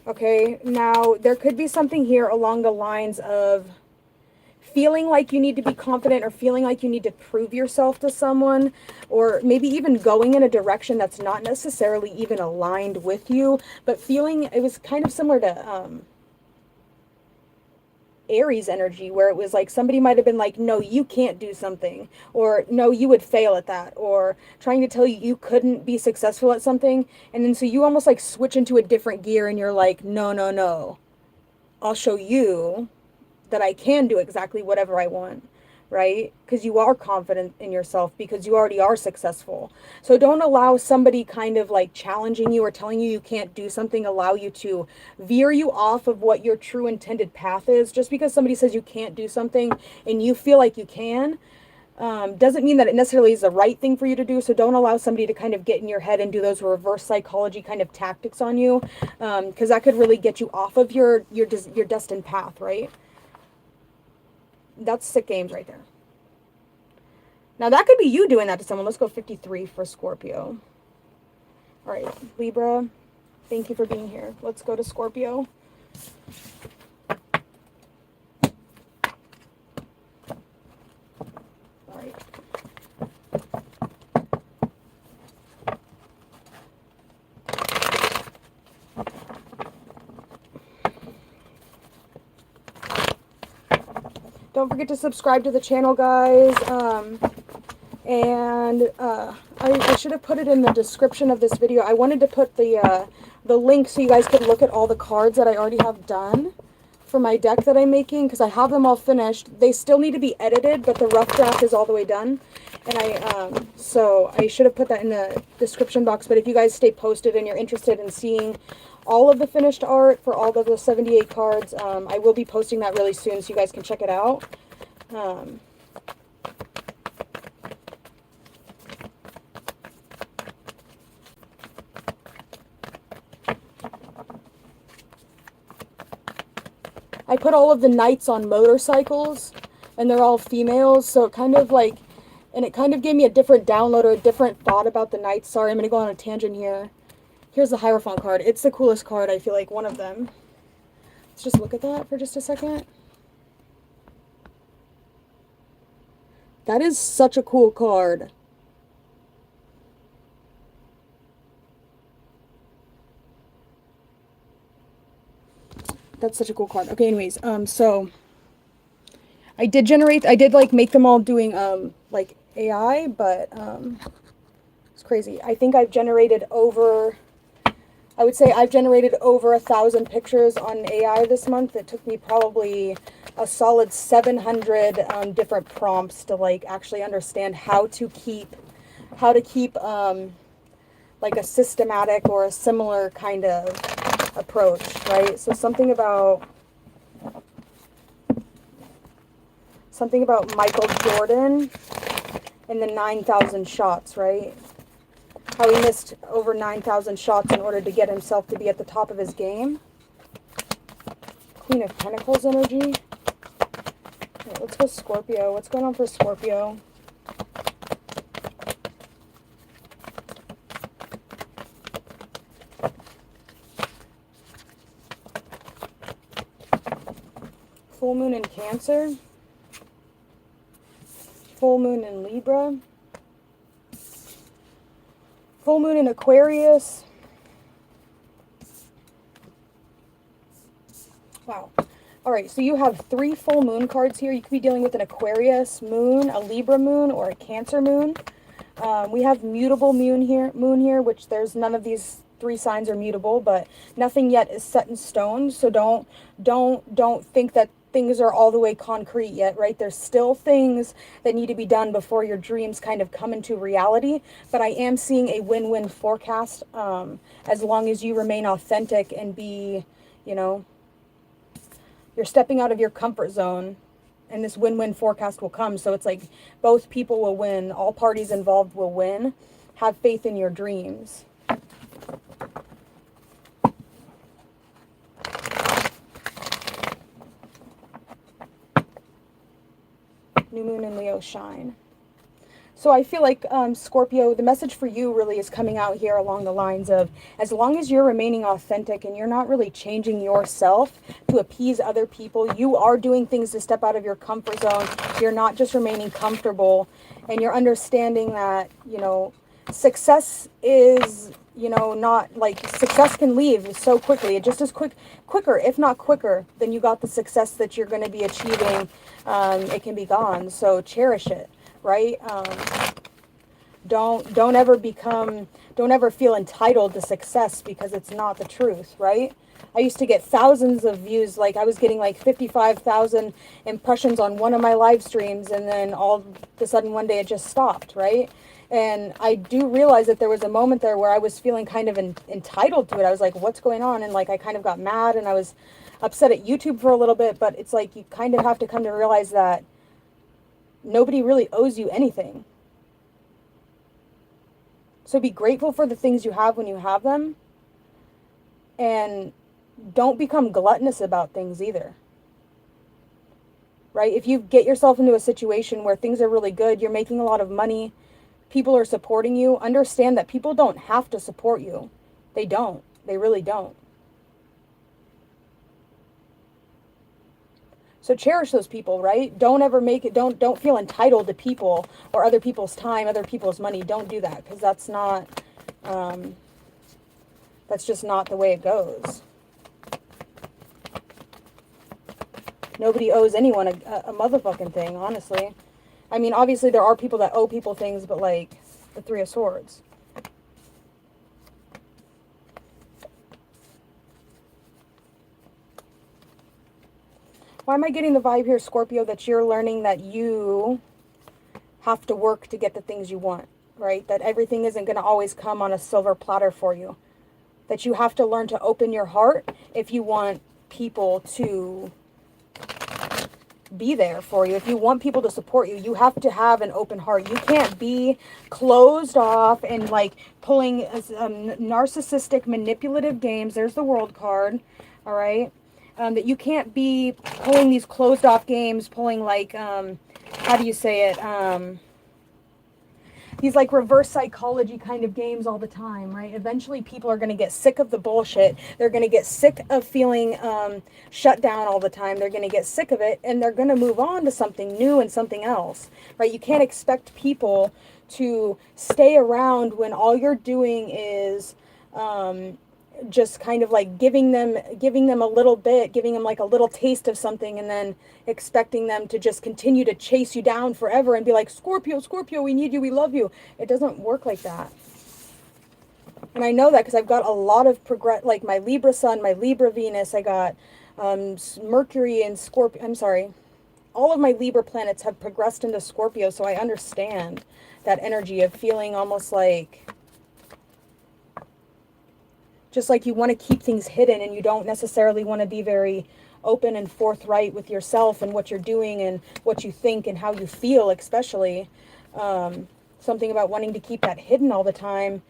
Okay, now there could be something here along the lines of feeling like you need to be confident, or feeling like you need to prove yourself to someone, or maybe even going in a direction that's not necessarily even aligned with you, but feeling, it was kind of similar to Aries energy, where it was like somebody might have been like, no, you can't do something, or no, you would fail at that, or trying to tell you you couldn't be successful at something, and then so you almost like switch into a different gear and you're like, no, no, no, I'll show you that I can do exactly whatever I want, right? Because you are confident in yourself, because you already are successful. So don't allow somebody kind of like challenging you or telling you you can't do something allow you to veer you off of what your true intended path is. Just because somebody says you can't do something and you feel like you can, doesn't mean that it necessarily is the right thing for you to do. So don't allow somebody to kind of get in your head and do those reverse psychology kind of tactics on you, because that could really get you off of your destined path, right? That's sick games right there. Now that could be you doing that to someone. Let's go 53 for Scorpio. All right, Libra, thank you for being here. Let's go to Scorpio. All right. Don't forget to subscribe to the channel, guys. I should have put it in the description of this video. I wanted to put the link so you guys could look at all the cards that I already have done for my deck that I'm making, because I have them all finished. They still need to be edited, but the rough draft is all the way done. And so I should have put that in the description box. But if you guys stay posted and you're interested in seeing all of the finished art for all of the 78 cards, I will be posting that really soon so you guys can check it out. I put all of the knights on motorcycles, and they're all females, so it kind of like, and it kind of gave me a different download or a different thought about the knights. Sorry, I'm going to go on a tangent here. Here's the Hierophant card. It's the coolest card, I feel like, one of them. Let's just look at that for just a second. That is such a cool card. That's such a cool card. Okay, anyways, so I did like make them all doing like AI, but it's crazy. I think I've generated over I would say I've generated over 1,000 pictures on AI this month. It took me probably a solid 700 different prompts to like actually understand how to keep like a systematic or a similar kind of approach, right? So something about Michael Jordan and the 9,000 shots, right? How he missed over 9,000 shots in order to get himself to be at the top of his game. Queen of Pentacles energy. Right, let's go Scorpio. What's going on for Scorpio? Full moon in Cancer. Full moon in Libra. Full moon in Aquarius. Wow. All right, so you have 3 full moon cards here. You could be dealing with an Aquarius moon, a Libra moon, or a Cancer moon. We have mutable moon here, which there's none of these 3 signs are mutable, but nothing yet is set in stone. So don't think that things are all the way concrete yet, right? There's still things that need to be done before your dreams kind of come into reality. But I am seeing a win-win forecast as long as you remain authentic and be, you know, you're stepping out of your comfort zone, and this win-win forecast will come. So it's like both people will win. All parties involved will win. Have faith in your dreams. New moon in Leo, shine. So I feel like, Scorpio, the message for you really is coming out here along the lines of, as long as you're remaining authentic and you're not really changing yourself to appease other people, you are doing things to step out of your comfort zone. You're not just remaining comfortable, and you're understanding that, you know, success is, you know, not like success can leave so quickly. It just is quicker, if not quicker, than you got the success that you're going to be achieving. It can be gone. So cherish it. Right? Don't ever feel entitled to success, because it's not the truth, right? I used to get thousands of views, like I was getting like 55,000 impressions on one of my live streams, and then all of a sudden one day it just stopped, right? And I do realize that there was a moment there where I was feeling kind of entitled to it. I was like, what's going on? And like I kind of got mad, and I was upset at YouTube for a little bit, but it's like you kind of have to come to realize that nobody really owes you anything. So be grateful for the things you have when you have them. And don't become gluttonous about things either. Right? If you get yourself into a situation where things are really good, you're making a lot of money, people are supporting you, understand that people don't have to support you. They don't. They really don't. So cherish those people, right? Don't ever make it, don't feel entitled to people or other people's time, other people's money. Don't do that, because that's just not the way it goes. Nobody owes anyone a motherfucking thing, honestly. I mean, obviously there are people that owe people things, but like the 3 of Swords. Why am I getting the vibe here, Scorpio, that you're learning that you have to work to get the things you want, right? That everything isn't going to always come on a silver platter for you. That you have to learn to open your heart if you want people to be there for you. If you want people to support you, you have to have an open heart. You can't be closed off and like pulling narcissistic, manipulative games. There's the World card, all right? That you can't be pulling these closed off games, pulling like, how do you say it? These like reverse psychology kind of games all the time, right? Eventually people are going to get sick of the bullshit. They're going to get sick of feeling shut down all the time. They're going to get sick of it, and they're going to move on to something new and something else, right? You can't expect people to stay around when all you're doing is just kind of like giving them a little bit, giving them like a little taste of something, and then expecting them to just continue to chase you down forever and be like, Scorpio, Scorpio, we need you, we love you. It doesn't work like that. And I know that because I've got a lot of like my Libra Sun, my Libra Venus, I got Mercury and Scorpio. I'm sorry. All of my Libra planets have progressed into Scorpio, so I understand that energy of feeling almost like, just like you want to keep things hidden and you don't necessarily want to be very open and forthright with yourself and what you're doing and what you think and how you feel, especially. Something about wanting to keep that hidden all the time,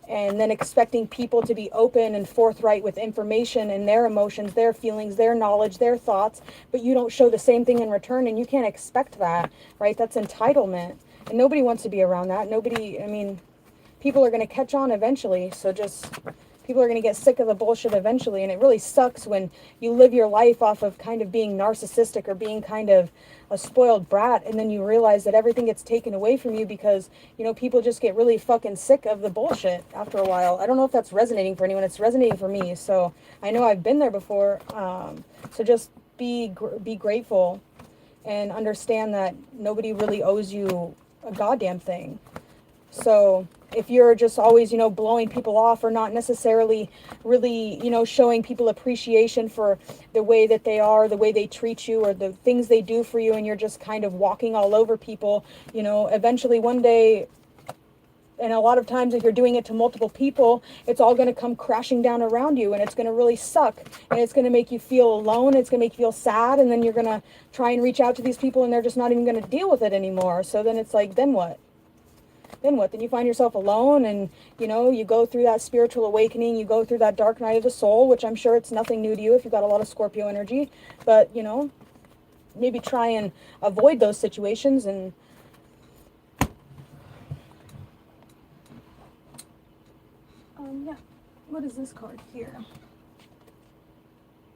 and then expecting people to be open and forthright with information and their emotions, their feelings, their knowledge, their thoughts, but you don't show the same thing in return, and you can't expect that, right? That's entitlement, and nobody wants to be around that. Nobody, I mean, people are going to catch on eventually, so just, people are going to get sick of the bullshit eventually, and it really sucks when you live your life off of kind of being narcissistic or being kind of a spoiled brat, and then you realize that everything gets taken away from you because, you know, people just get really fucking sick of the bullshit after a while. I don't know if that's resonating for anyone. It's resonating for me, so I know I've been there before. So just be grateful and understand that nobody really owes you a goddamn thing. So if you're just always, you know, blowing people off or not necessarily really, you know, showing people appreciation for the way that they are, the way they treat you, or the things they do for you, and you're just kind of walking all over people, you know, eventually one day, and a lot of times if you're doing it to multiple people, it's all going to come crashing down around you, and it's going to really suck, and it's going to make you feel alone, it's going to make you feel sad, and then you're going to try and reach out to these people and they're just not even going to deal with it anymore. So then it's like, then what? Then what? Then you find yourself alone, and, you know, you go through that spiritual awakening, you go through that dark night of the soul, which I'm sure it's nothing new to you if you've got a lot of Scorpio energy, but, you know, maybe try and avoid those situations. And yeah, what is this card here?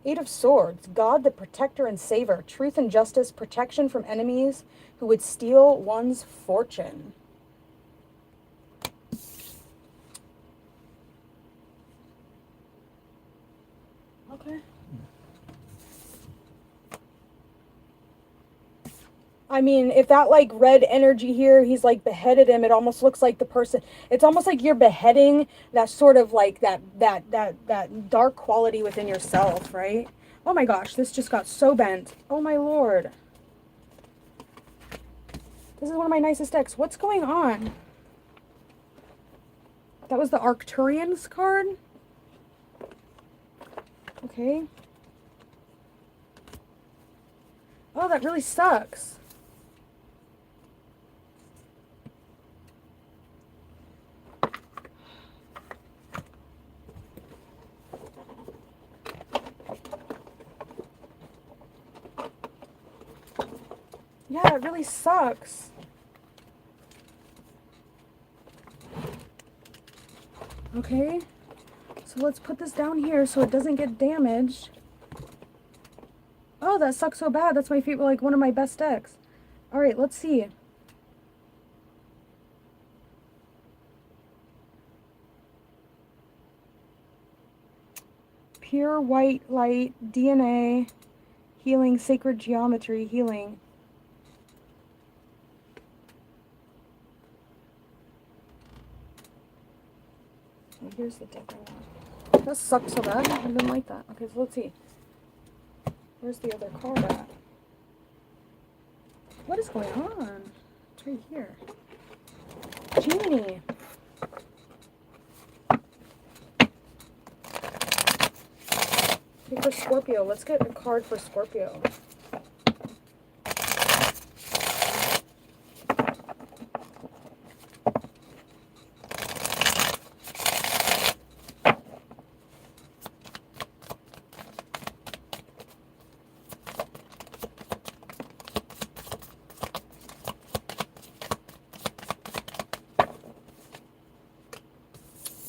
Eight of Swords, God the protector and saver, truth and justice, protection from enemies who would steal one's fortune. Okay. I mean, if that like red energy here, he's like beheaded him, it almost looks like the person, it's almost like you're beheading that sort of like that dark quality within yourself, right? Oh my gosh, this just got so bent. Oh my lord. This is one of my nicest decks. What's going on? That was the Arcturians card? Okay. Oh, that really sucks. Yeah, it really sucks. Okay. So let's put this down here so it doesn't get damaged. Oh, that sucks so bad. That's my favorite, like one of my best decks. All right, let's see. Pure white light, DNA, healing, sacred geometry, healing. Oh, here's the deck I want. That sucks so bad. I didn't like that. Okay, so let's see. Where's the other card at? What is going on? It's right here. Genie. Okay, for Scorpio, let's get a card for Scorpio.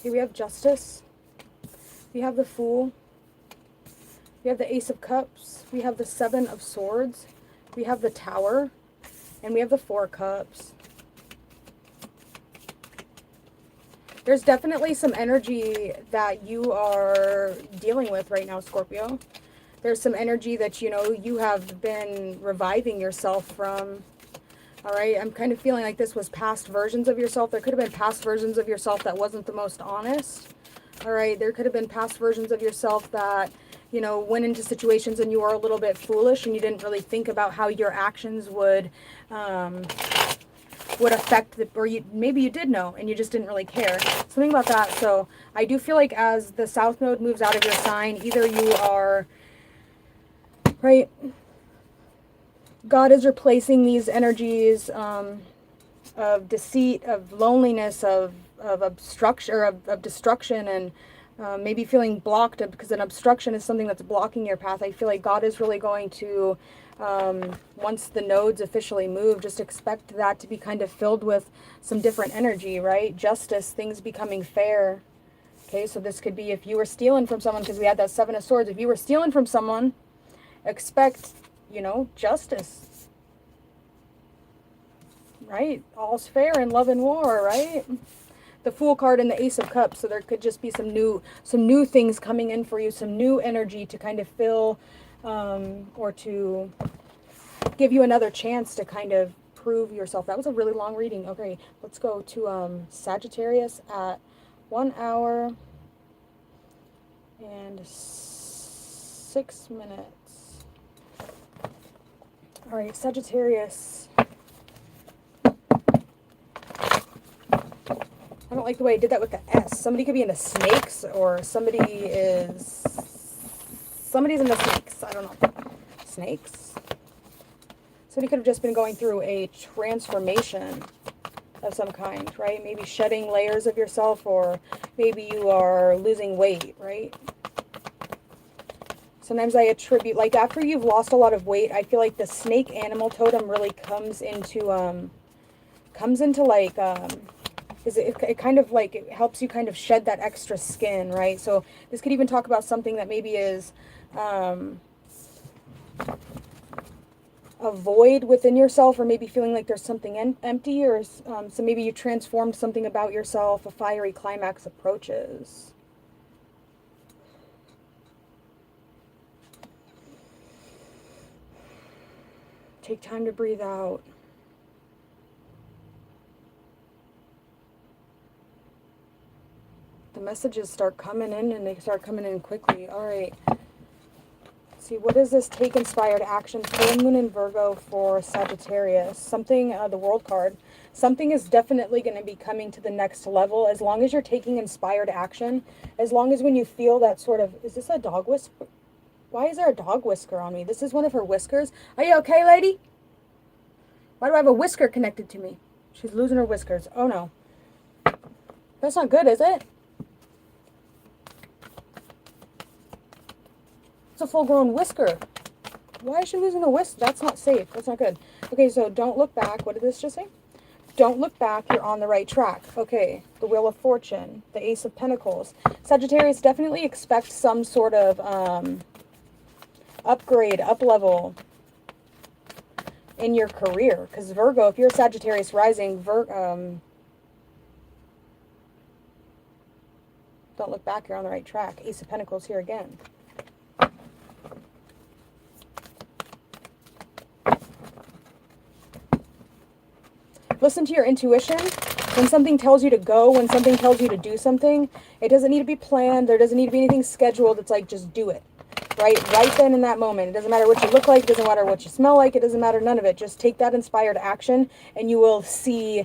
Okay, we have Justice. We have the Fool. We have the Ace of Cups. We have the Seven of Swords. We have the Tower. And we have the Four Cups. There's definitely some energy that you are dealing with right now, Scorpio. There's some energy that, you know, you have been reviving yourself from. All right, I'm kind of feeling like this was past versions of yourself. There could have been past versions of yourself that wasn't the most honest. All right, there could have been past versions of yourself that, you know, went into situations and you were a little bit foolish and you didn't really think about how your actions would affect the, or maybe you did know and you just didn't really care. Something about that. So I do feel like as the South Node moves out of your sign, either you are, right, God is replacing these energies of deceit, of loneliness, of obstruction, or of destruction, and maybe feeling blocked, because an obstruction is something that's blocking your path. I feel like God is really going to, once the nodes officially move, just expect that to be kind of filled with some different energy, right? Justice, things becoming fair. Okay, so this could be if you were stealing from someone, because we had that Seven of Swords. If you were stealing from someone, expect, you know, justice, right? All's fair in love and war, right? The Fool card and the Ace of Cups. So there could just be some new things coming in for you, some new energy to kind of fill, or to give you another chance to kind of prove yourself. That was a really long reading. Okay, let's go to Sagittarius at 1 hour and 6 minutes. All right, Sagittarius. I don't like the way I did that with the S. Somebody could be into snakes, or somebody's into snakes. I don't know. Snakes. Somebody could have just been going through a transformation of some kind, right? Maybe shedding layers of yourself, or maybe you are losing weight, right? Sometimes I attribute, like after you've lost a lot of weight, I feel like the snake animal totem really comes into like, is it kind of like, it helps you kind of shed that extra skin, right? So this could even talk about something that maybe is a void within yourself, or maybe feeling like there's something empty, or so maybe you transformed something about yourself. A fiery climax approaches. Take time to breathe out. The messages start coming in, and they start coming in quickly. All right. Let's see, what is this take inspired action? Full moon in Virgo for Sagittarius. Something, the World card. Something is definitely going to be coming to the next level as long as you're taking inspired action. As long as when you feel that sort of, is this a dog whisper? Why is there a dog whisker on me? This is one of her whiskers. Are you okay, lady? Why do I have a whisker connected to me? She's losing her whiskers. Oh no. That's not good, is it? It's a full-grown whisker. Why is she losing the whisker? That's not safe. That's not good. Okay, so don't look back. What did this just say? Don't look back. You're on the right track. Okay, the Wheel of Fortune, the Ace of Pentacles. Sagittarius, definitely expect some sort of upgrade, up-level in your career. Because Virgo, if you're a Sagittarius rising, don't look back. You're on the right track. Ace of Pentacles here again. Listen to your intuition. When something tells you to go, when something tells you to do something, it doesn't need to be planned. There doesn't need to be anything scheduled. It's like, just do it. Right then in that moment. It doesn't matter what you look like. It doesn't matter what you smell like. It doesn't matter, none of it. Just take that inspired action, and you will see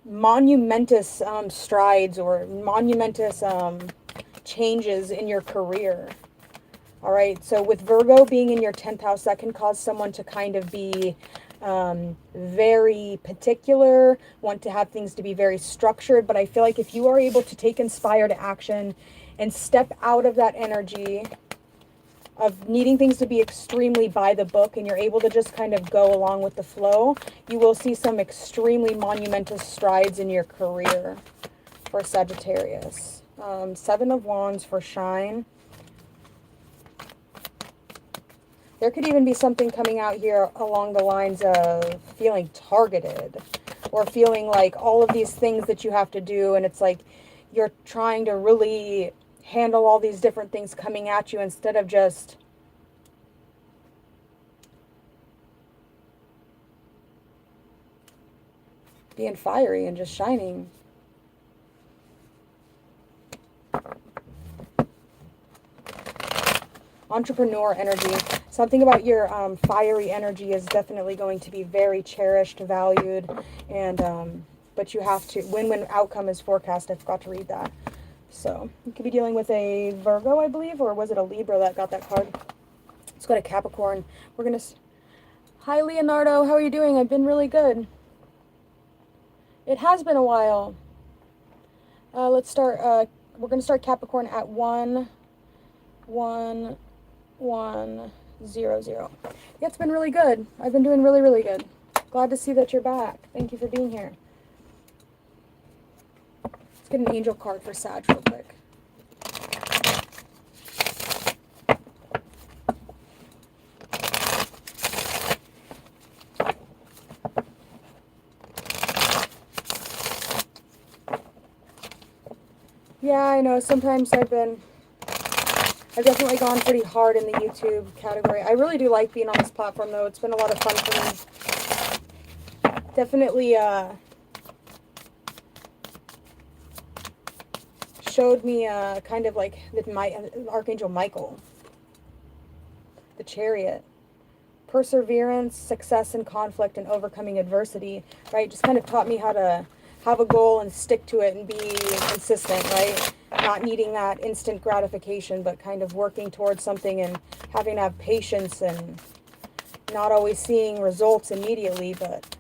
monumentous strides, or monumentous changes in your career. All right. So with Virgo being in your 10th house, that can cause someone to kind of be very particular, want to have things to be very structured. But I feel like if you are able to take inspired action and step out of that energy of needing things to be extremely by the book, and you're able to just kind of go along with the flow, you will see some extremely monumentous strides in your career for Sagittarius. 7 of Wands for Shine. There could even be something coming out here along the lines of feeling targeted, or feeling like all of these things that you have to do, and it's like you're trying to really handle all these different things coming at you instead of just being fiery and just shining. Entrepreneur energy. Something about your fiery energy is definitely going to be very cherished, valued, and but you have to, win-win outcome is forecast. I forgot to read that. So you could be dealing with a Virgo, I believe, or was it a Libra that got that card? Let's go to Capricorn. We're going to... Hi, Leonardo. How are you doing? I've been really good. It has been a while. Let's start... we're going to start Capricorn at 1, 1, 1, 0, 0. Yeah, it's been really good. I've been doing really, really good. Glad to see that you're back. Thank you for being here. Let's get an angel card for Sag real quick. Yeah, I know. Sometimes I've definitely gone pretty hard in the YouTube category. I really do like being on this platform, though. It's been a lot of fun for me. Definitely showed me kind of like Archangel Michael, the Chariot. Perseverance, success in conflict, and overcoming adversity, right? Just kind of taught me how to have a goal and stick to it and be consistent, right? Not needing that instant gratification, but kind of working towards something and having to have patience and not always seeing results immediately, but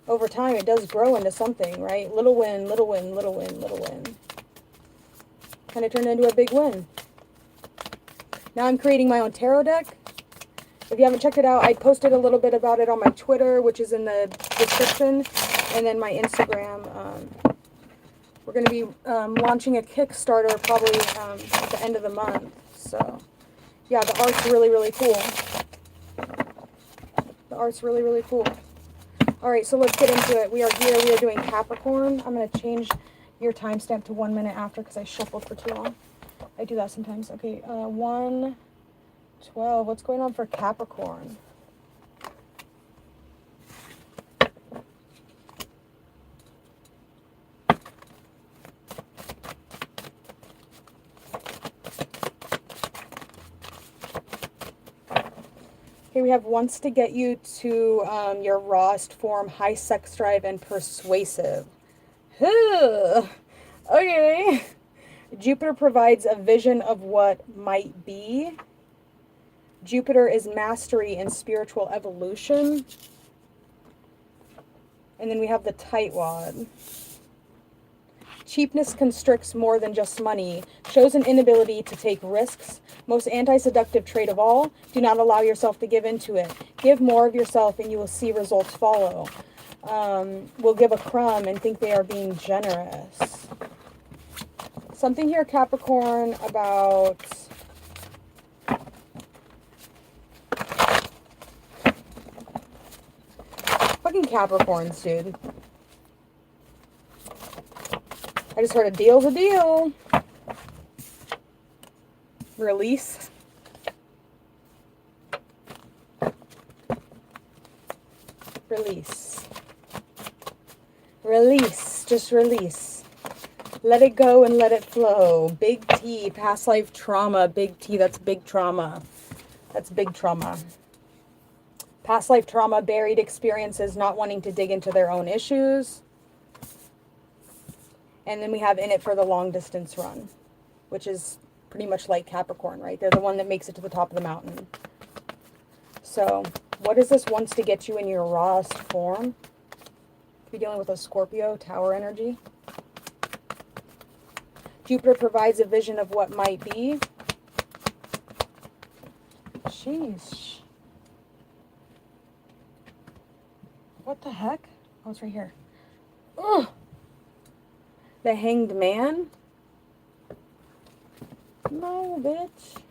over time it does grow into something, right? Little win, little win, little win, little win. Kind of turned into a big win. Now I'm creating my own tarot deck. If you haven't checked it out, I posted a little bit about it on my Twitter, which is in the description, and then my Instagram. We're going to be launching a Kickstarter probably at the end of the month. So, yeah, the art's really, really cool. The art's really, really cool. All right, so let's get into it. We are here. We are doing Capricorn. I'm going to change your timestamp to 1 minute after because I shuffled for too long. I do that sometimes. Okay, 1, 12. What's going on for Capricorn? Okay, we have wants to get you to your rawest form, high sex drive, and persuasive. Okay. Jupiter provides a vision of what might be. Jupiter is mastery and spiritual evolution. And then we have the tightwad. Cheapness constricts more than just money, shows an inability to take risks. Most anti-seductive trait of all, do not allow yourself to give into it. Give more of yourself and you will see results follow. Will give a crumb and think they are being generous. Something here, Capricorn, about... Fucking Capricorns, dude. I just heard a deal's a deal. Release. Release. Release. Just release. Let it go and let it flow. Big T. Past life trauma. Big T. That's big trauma. That's big trauma. Past life trauma. Buried experiences. Not wanting to dig into their own issues. And then we have in it for the long distance run, which is pretty much like Capricorn, right? They're the one that makes it to the top of the mountain. So what is this wants to get you in your rawest form? You're dealing with a Scorpio, Tower energy. Jupiter provides a vision of what might be. Sheesh. What the heck? Oh, it's right here. Ugh. The Hanged Man? No, bitch.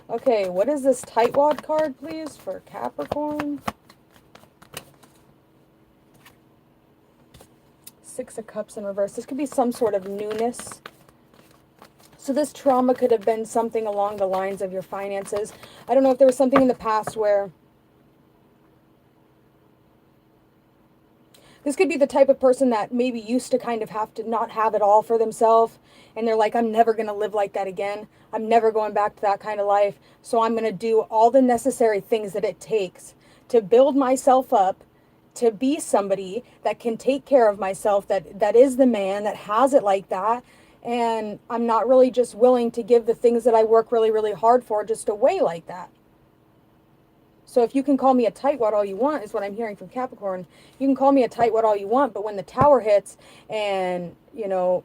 Okay, what is this tightwad card, please, for Capricorn? Six of Cups in reverse. This could be some sort of newness. So this trauma could have been something along the lines of your finances. I don't know if there was something in the past where This could be the type of person that maybe used to kind of have to not have it all for themselves. And they're like, I'm never going to live like that again. I'm never going back to that kind of life. So I'm going to do all the necessary things that it takes to build myself up, to be somebody that can take care of myself, that is the man, that has it like that. And I'm not really just willing to give the things that I work really, really hard for just away like that. So if you can call me a tightwad all you want, is what I'm hearing from Capricorn. You can call me a tightwad all you want, but when the tower hits and, you know,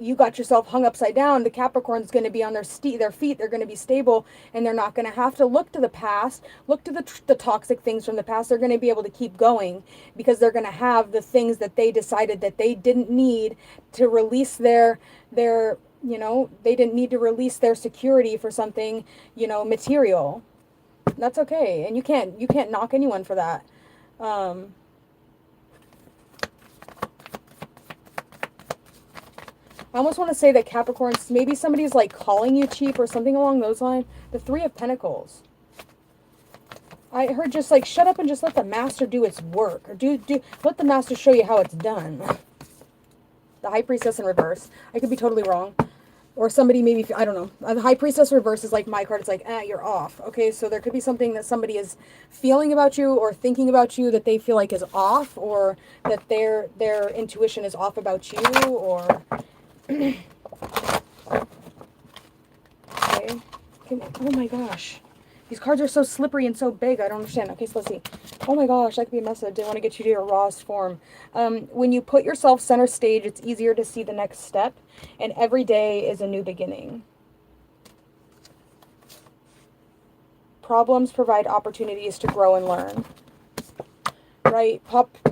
you got yourself hung upside down, the Capricorn's going to be on their feet. They're going to be stable, and they're not going to have to look to the past, look to the toxic things from the past. They're going to be able to keep going because they're going to have the things that they decided that they didn't need to release their they didn't need to release their security for something, material. That's okay, and you can't knock anyone for that. I almost want to say that Capricorns, maybe somebody's like calling you cheap or something along those lines. The Three of Pentacles. I heard just like shut up and just let the master do its work, or let the master show you how it's done. The High Priestess in reverse. I could be totally wrong. Or somebody maybe, I don't know. The High Priestess reverse is like my card. It's like, you're off. Okay, so there could be something that somebody is feeling about you or thinking about you that they feel like is off, or that their intuition is off about you, or... Okay. Oh my gosh. These cards are so slippery and so big. I don't understand. Okay, so let's see. Oh my gosh, that could be a message. I want to get you to your rawest form. When you put yourself center stage, it's easier to see the next step. And every day is a new beginning. Problems provide opportunities to grow and learn. Right?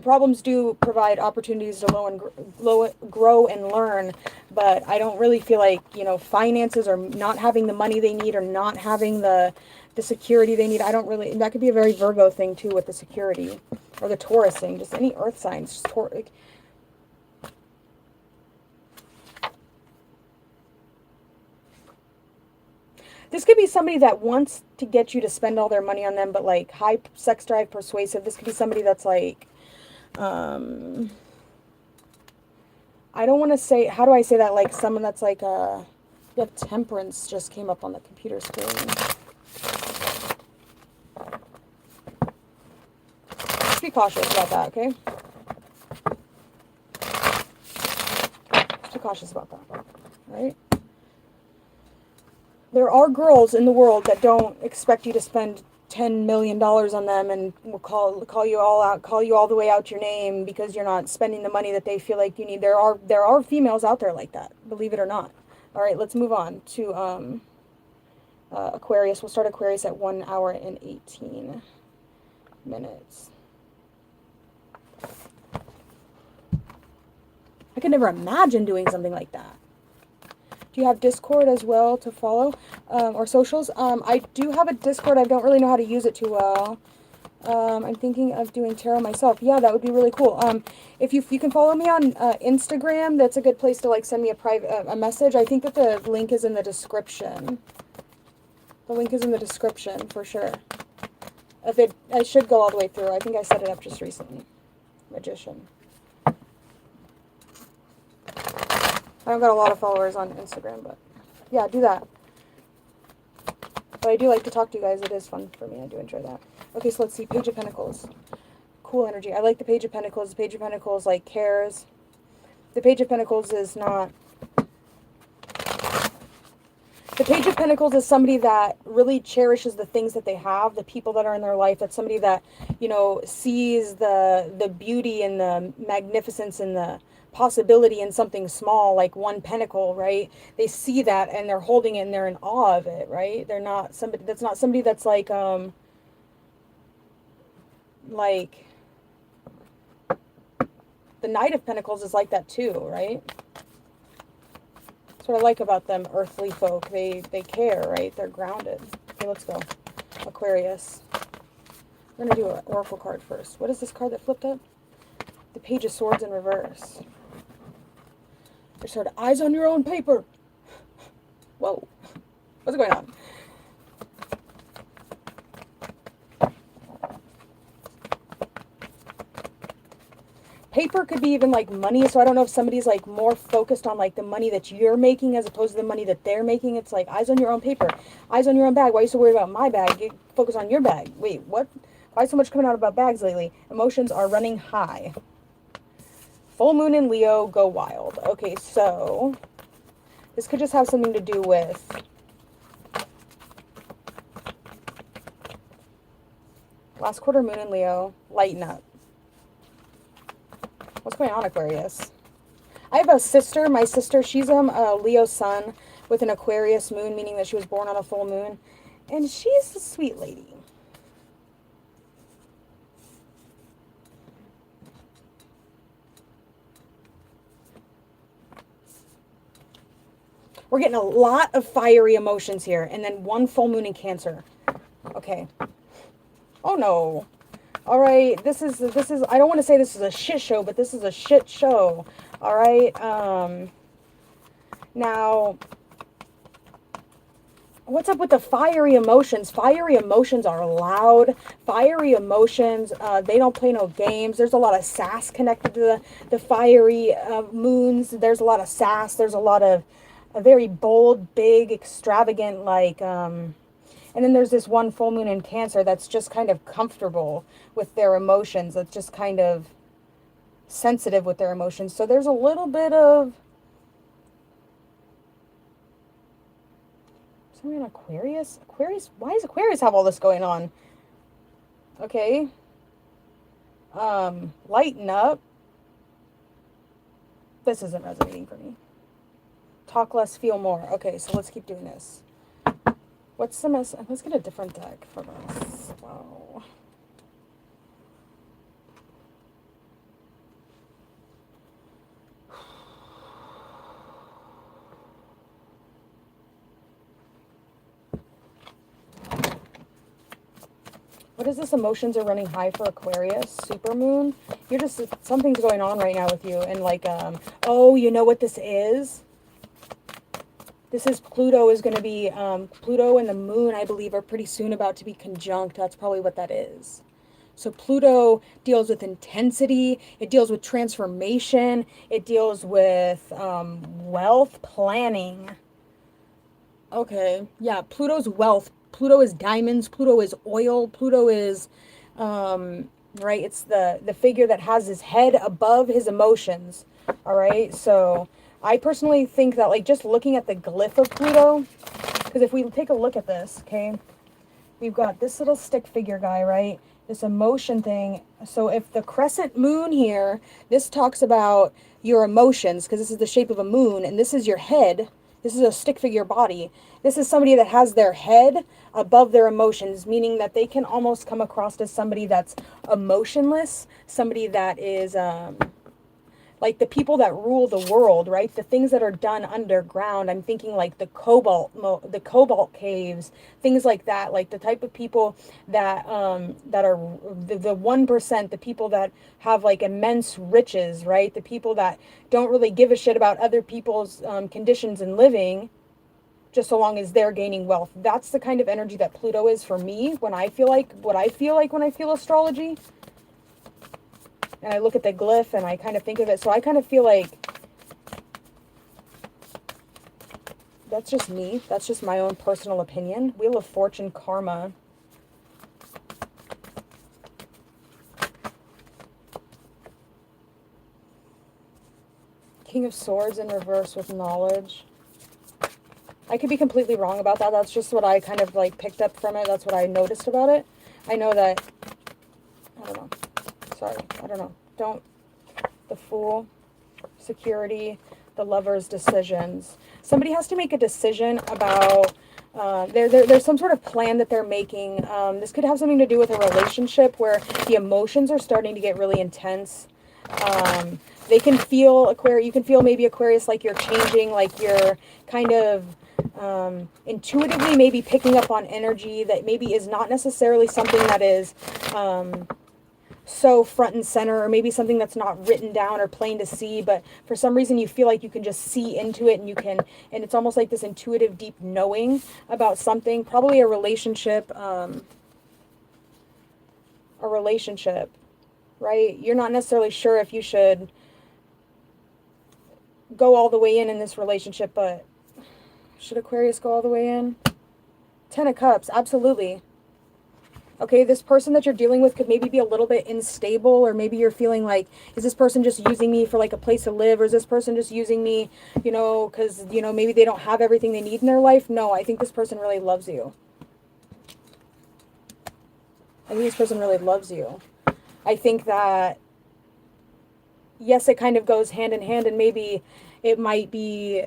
Problems do provide opportunities to grow and learn, but I don't really feel like, finances, or not having the money they need, or not having the security they need. I don't really, that could be a very Virgo thing too with the security, or the Taurus thing, just any earth signs. This could be somebody that wants to get you to spend all their money on them, but like high sex drive, persuasive. This could be somebody that's like, I don't want to say, how do I say that? Like someone that's like, temperance just came up on the computer screen. Just be cautious about that, okay? Just be cautious about that, right? There are girls in the world that don't expect you to spend $10 million on them and will call you all out, call you all the way out your name because you're not spending the money that they feel like you need. There are females out there like that, believe it or not. All right, let's move on to Aquarius. We'll start Aquarius at 1 hour and 18 minutes. I could never imagine doing something like that. Do you have Discord as well to follow, or socials? I do have a Discord. I don't really know how to use it too well. I'm thinking of doing tarot myself. Yeah, that would be really cool. If you can follow me on Instagram, that's a good place to like send me a message. I think that the link is in the description. The link is in the description for sure. I should go all the way through. I think I set it up just recently. Magician. I don't got a lot of followers on Instagram, but yeah, do that. But I do like to talk to you guys. It is fun for me. I do enjoy that. Okay, so let's see. Page of Pentacles. Cool energy. I like the Page of Pentacles. The Page of Pentacles, like, cares. The Page of Pentacles is not... The Page of Pentacles is somebody that really cherishes the things that they have, the people that are in their life. That's somebody that, sees the beauty and the magnificence and the possibility in something small, like one pentacle, right? They see that and they're holding it and they're in awe of it, right? They're not somebody that's like the Knight of Pentacles is like that too, right? That's what I like about them earthly folk. They care, right? They're grounded. Okay, let's go. Aquarius. We're going to do an oracle card first. What is this card that flipped up? The Page of Swords in reverse. There's sort of eyes on your own paper. Whoa. What's going on? paper could be even like money. So I don't know if somebody's like more focused on like the money that you're making as opposed to the money that they're making. It's like eyes on your own paper, eyes on your own bag. Why are you so worried about my bag? You focus on your bag. Wait, what? Why so much coming out about bags lately? Emotions are running high. Full moon in Leo, go wild. Okay, so this could just have something to do with last quarter moon in Leo, lighten up. What's going on, Aquarius? I have a sister. My sister, she's a Leo sun with an Aquarius moon, meaning that she was born on a full moon. And she's a sweet lady. We're getting a lot of fiery emotions here. And then one full moon in Cancer. Okay. Oh, no. All right. This is, I don't want to say this is a shit show, but this is a shit show. All right. Now, what's up with the fiery emotions? Fiery emotions are loud. Fiery emotions, they don't play no games. There's a lot of sass connected to the fiery moons. There's a lot of sass. There's a lot of a very bold, big, extravagant, like, and then there's this one full moon in Cancer that's just kind of comfortable with their emotions. That's just kind of sensitive with their emotions. So there's a little bit of something on Aquarius. Aquarius, why does Aquarius have all this going on? Okay. Lighten up. This isn't resonating for me. Talk less, feel more. Okay, so let's keep doing this. What's the mess? Let's get a different deck for this. Wow. What is this? Emotions are running high for Aquarius. Supermoon. You're just, something's going on right now with you. And like, oh, you know what this is? This is Pluto is going to be, Pluto and the moon, I believe, are pretty soon about to be conjunct. That's probably what that is. So Pluto deals with intensity. It deals with transformation. It deals with wealth planning. Okay. Yeah, Pluto's wealth. Pluto is diamonds. Pluto is oil. Pluto is, right, it's the figure that has his head above his emotions. All right. So I personally think that, like, just looking at the glyph of Pluto, because if we take a look at this, okay, we've got this little stick figure guy, right? This emotion thing. So if the crescent moon here, this talks about your emotions, because this is the shape of a moon, and this is your head. This is a stick figure body. This is somebody that has their head above their emotions, meaning that they can almost come across as somebody that's emotionless, somebody that is, like the people that rule the world, right? The things that are done underground. I'm thinking like the cobalt caves, things like that. Like the type of people that that are the 1%, the people that have like immense riches, right? The people that don't really give a shit about other people's conditions in living, just so long as they're gaining wealth. That's the kind of energy that Pluto is for me when I feel like what I feel like when I feel astrology. And I look at the glyph and I kind of think of it. So I kind of feel like that's just me. That's just my own personal opinion. Wheel of Fortune, karma. King of Swords in reverse with knowledge. I could be completely wrong about that. That's just what I kind of like picked up from it. That's what I noticed about it. I know that, I don't know. Sorry, I don't know. The Fool, security, the Lover's decisions. Somebody has to make a decision about, there's some sort of plan that they're making. This could have something to do with a relationship where the emotions are starting to get really intense. They can feel, Aquarius, you can feel maybe Aquarius like you're changing, like you're kind of intuitively maybe picking up on energy that maybe is not necessarily something that is so front and center, or maybe something that's not written down or plain to see, but for some reason you feel like you can just see into it, and you can, and it's almost like this intuitive deep knowing about something, probably a relationship, right? You're not necessarily sure if you should go all the way in this relationship, but should Aquarius go all the way in? 10 of Cups, absolutely. Okay, this person that you're dealing with could maybe be a little bit unstable, or maybe you're feeling like, is this person just using me for like a place to live, or is this person just using me, you know, because, you know, maybe they don't have everything they need in their life? No, I think this person really loves you. I think this person really loves you. I think that, yes, it kind of goes hand in hand, and maybe it might be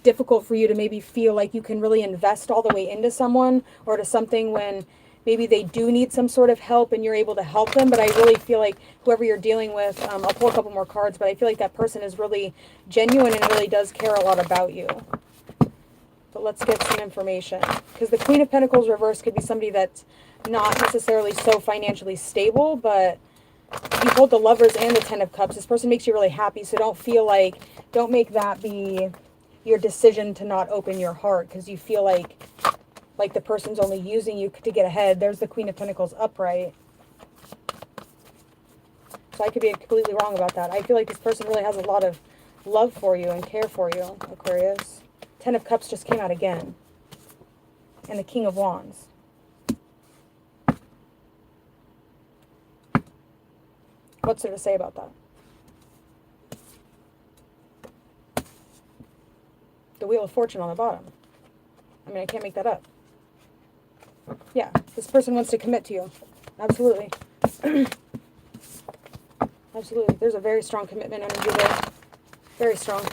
difficult for you to maybe feel like you can really invest all the way into someone or to something when maybe they do need some sort of help and you're able to help them. But I really feel like whoever you're dealing with, I'll pull a couple more cards, but I feel like that person is really genuine and really does care a lot about you. But let's get some information, because the Queen of Pentacles reverse could be somebody that's not necessarily so financially stable, but you hold the Lovers and the Ten of Cups. This person makes you really happy, so don't make that be your decision to not open your heart because you feel like the person's only using you to get ahead. There's the Queen of Pentacles upright. So I could be completely wrong about that. I feel like this person really has a lot of love for you and care for you, Aquarius. Ten of Cups just came out again. And the King of Wands. What's there to say about that? The Wheel of Fortune on the bottom. I mean, I can't make that up. Yeah, this person wants to commit to you. Absolutely. Absolutely. There's a very strong commitment energy there. Very strong.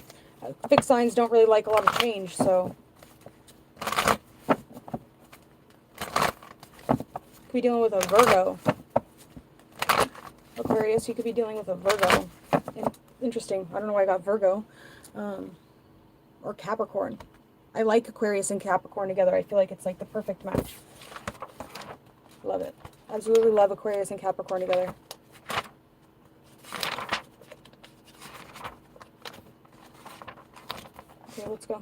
Fixed signs don't really like a lot of change, so. Could be dealing with a Virgo. Aquarius, you could be dealing with a Virgo. Interesting. I don't know why I got Virgo. Or Capricorn. I like Aquarius and Capricorn together. I feel like it's like the perfect match. Love it. Absolutely love Aquarius and Capricorn together. Okay, let's go.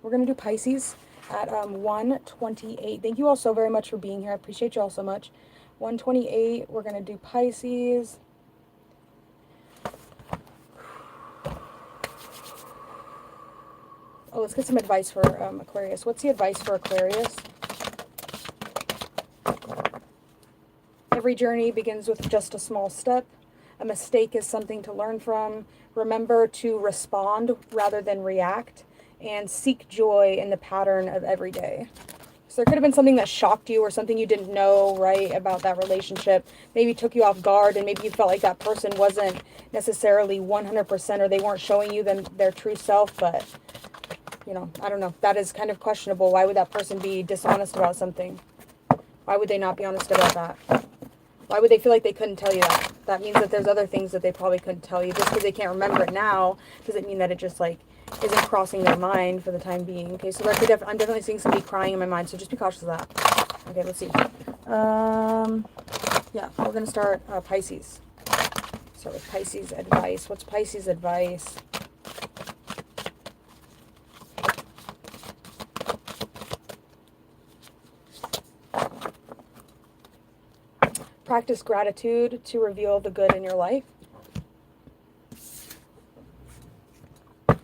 We're going to do Pisces at 128. Thank you all so very much for being here. I appreciate you all so much. 128, we're going to do Pisces. Oh, let's get some advice for Aquarius. What's the advice for Aquarius? Every journey begins with just a small step. A mistake is something to learn from. Remember to respond rather than react. And seek joy in the pattern of every day. So there could have been something that shocked you or something you didn't know, right, about that relationship. Maybe took you off guard, and maybe you felt like that person wasn't necessarily 100%, or they weren't showing you their true self. But, you know, I don't know. That is kind of questionable. Why would that person be dishonest about something? Why would they not be honest about that? Why would they feel like they couldn't tell you that? That means that there's other things that they probably couldn't tell you. Just because they can't remember it now doesn't mean that it just, like, isn't crossing their mind for the time being. Okay, so I'm definitely seeing somebody crying in my mind, so just be cautious of that. Okay, let's see. Yeah, we're going to start Pisces. Start with Pisces advice. What's Pisces advice? Practice gratitude to reveal the good in your life. Oh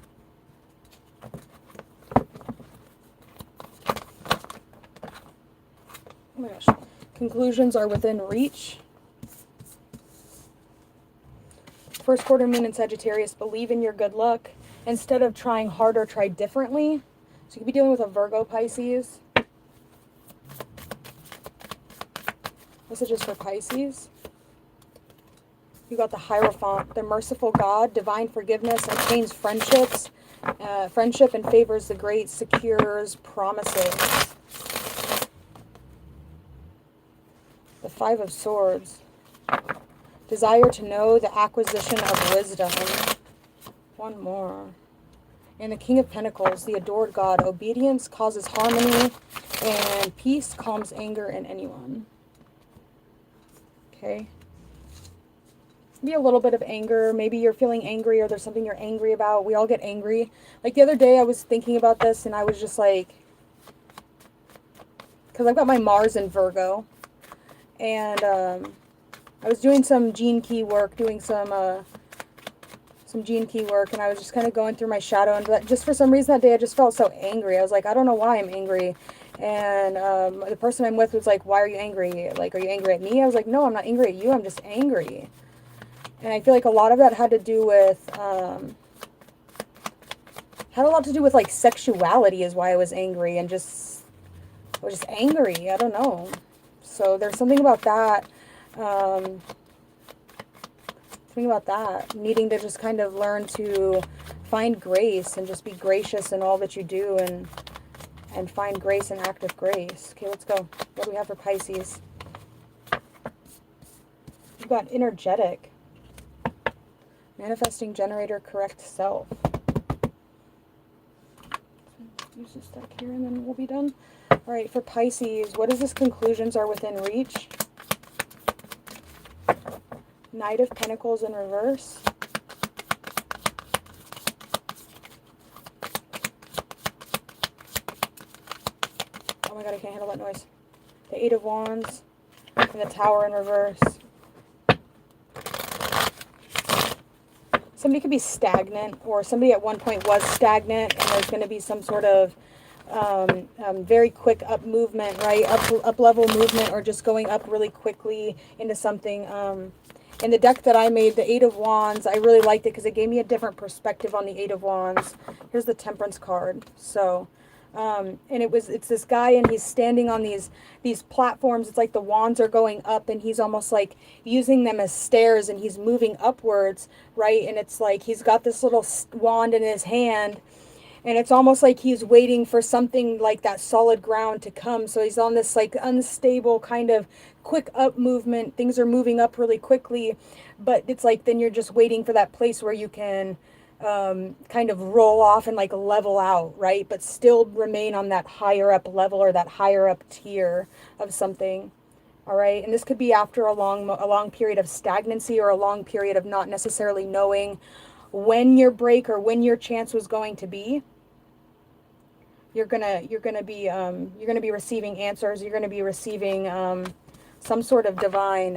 my gosh. Conclusions are within reach. First quarter moon in Sagittarius, believe in your good luck. Instead of trying harder, try differently. So you could be dealing with a Virgo, Pisces. Messages for Pisces. You got the Hierophant, the merciful God, divine forgiveness, obtains friendships. Friendship and favors the great, secures promises. The Five of Swords. Desire to know, the acquisition of wisdom. One more. And the King of Pentacles, the adored God. Obedience causes harmony, and peace calms anger in anyone. Okay. Maybe a little bit of anger. Maybe you're feeling angry, or there's something you're angry about. We all get angry. Like the other day I was thinking about this, and I was just like, because I've got my Mars in Virgo, and I was doing some gene key work, doing some gene key work, and I was just kind of going through my shadow, and just for some reason that day I just felt so angry. I was like, I don't know why I'm angry. And the person I'm with was like, why are you angry? Like, are you angry at me? I was like, no, I'm not angry at you, I'm just angry. And I feel like a lot of that had to do with like sexuality is why I was angry, and I was just angry. I don't know. So there's something about that. Needing to just kind of learn to find grace and just be gracious in all that you do, and find grace and active grace. Okay, let's go. What do we have for Pisces? We've got energetic. Manifesting generator, correct self. Use this deck here and then we'll be done. Alright, for Pisces, what is this? Conclusions are within reach. Knight of Pentacles in reverse. Oh my god, I can't handle that noise. The Eight of Wands and the Tower in reverse. Somebody could be stagnant, or somebody at one point was stagnant, and there's going to be some sort of very quick up movement, right? Up level movement, or just going up really quickly into something. In the deck that I made, the Eight of Wands, I really liked it because it gave me a different perspective on the Eight of Wands. Here's the Temperance card. So, and it's this guy, and he's standing on these platforms. It's like the wands are going up, and he's almost like using them as stairs, and he's moving upwards, right? And it's like he's got this little wand in his hand, and it's almost like he's waiting for something like that solid ground to come. So he's on this like unstable kind of quick up movement. Things are moving up really quickly, but it's like then you're just waiting for that place where you can kind of roll off and like level out, right? But still remain on that higher up level, or that higher up tier of something. All right. And this could be after a long period of stagnancy, or a long period of not necessarily knowing when your break or when your chance was going to be. You're gonna be receiving answers. You're gonna be receiving some sort of divine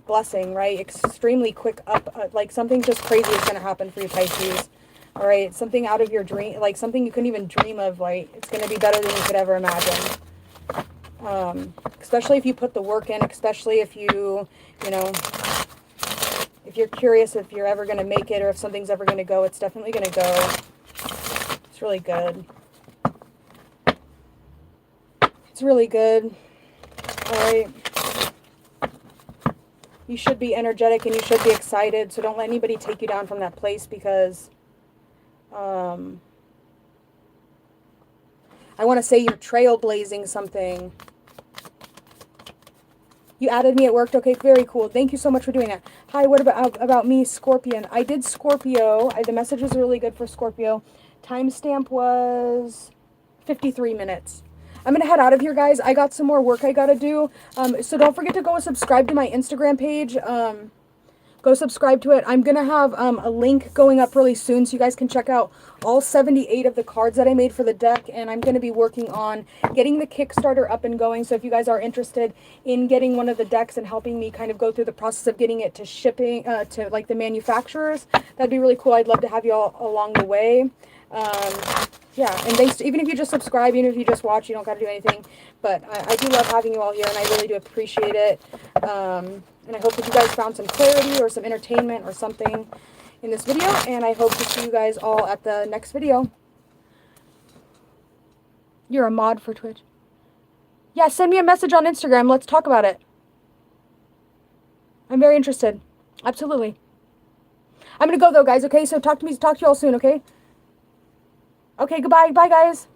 blessing, right? Extremely quick up, like something just crazy is gonna happen for you, Pisces. All right, something out of your dream, like something you couldn't even dream of. Like it's gonna be better than you could ever imagine. Especially if you put the work in. Especially if you know, if you're curious if you're ever gonna make it, or if something's ever gonna go. It's definitely gonna go. It's really good. It's really good. All right. You should be energetic and you should be excited. So don't let anybody take you down from that place, because I want to say you're trailblazing something. You added me, it worked. Okay, very cool. Thank you so much for doing that. Hi, what about me, Scorpion? I did Scorpio. The message was really good for Scorpio. Timestamp was 53 minutes. I'm going to head out of here, guys. I got some more work I got to do. So don't forget to go subscribe to my Instagram page. Go subscribe to it. I'm going to have a link going up really soon so you guys can check out all 78 of the cards that I made for the deck. And I'm going to be working on getting the Kickstarter up and going. So if you guys are interested in getting one of the decks and helping me kind of go through the process of getting it to shipping, to like the manufacturers, that'd be really cool. I'd love to have you all along the way. Yeah, and thanks, even if you just subscribe, even if you just watch, you don't got to do anything. But I do love having you all here, and I really do appreciate it. And I hope that you guys found some clarity or some entertainment or something in this video. And I hope to see you guys all at the next video. You're a mod for Twitch. Yeah, send me a message on Instagram. Let's talk about it. I'm very interested. Absolutely. I'm going to go, though, guys, okay? So talk to you all soon, okay? Okay, goodbye. Bye, guys.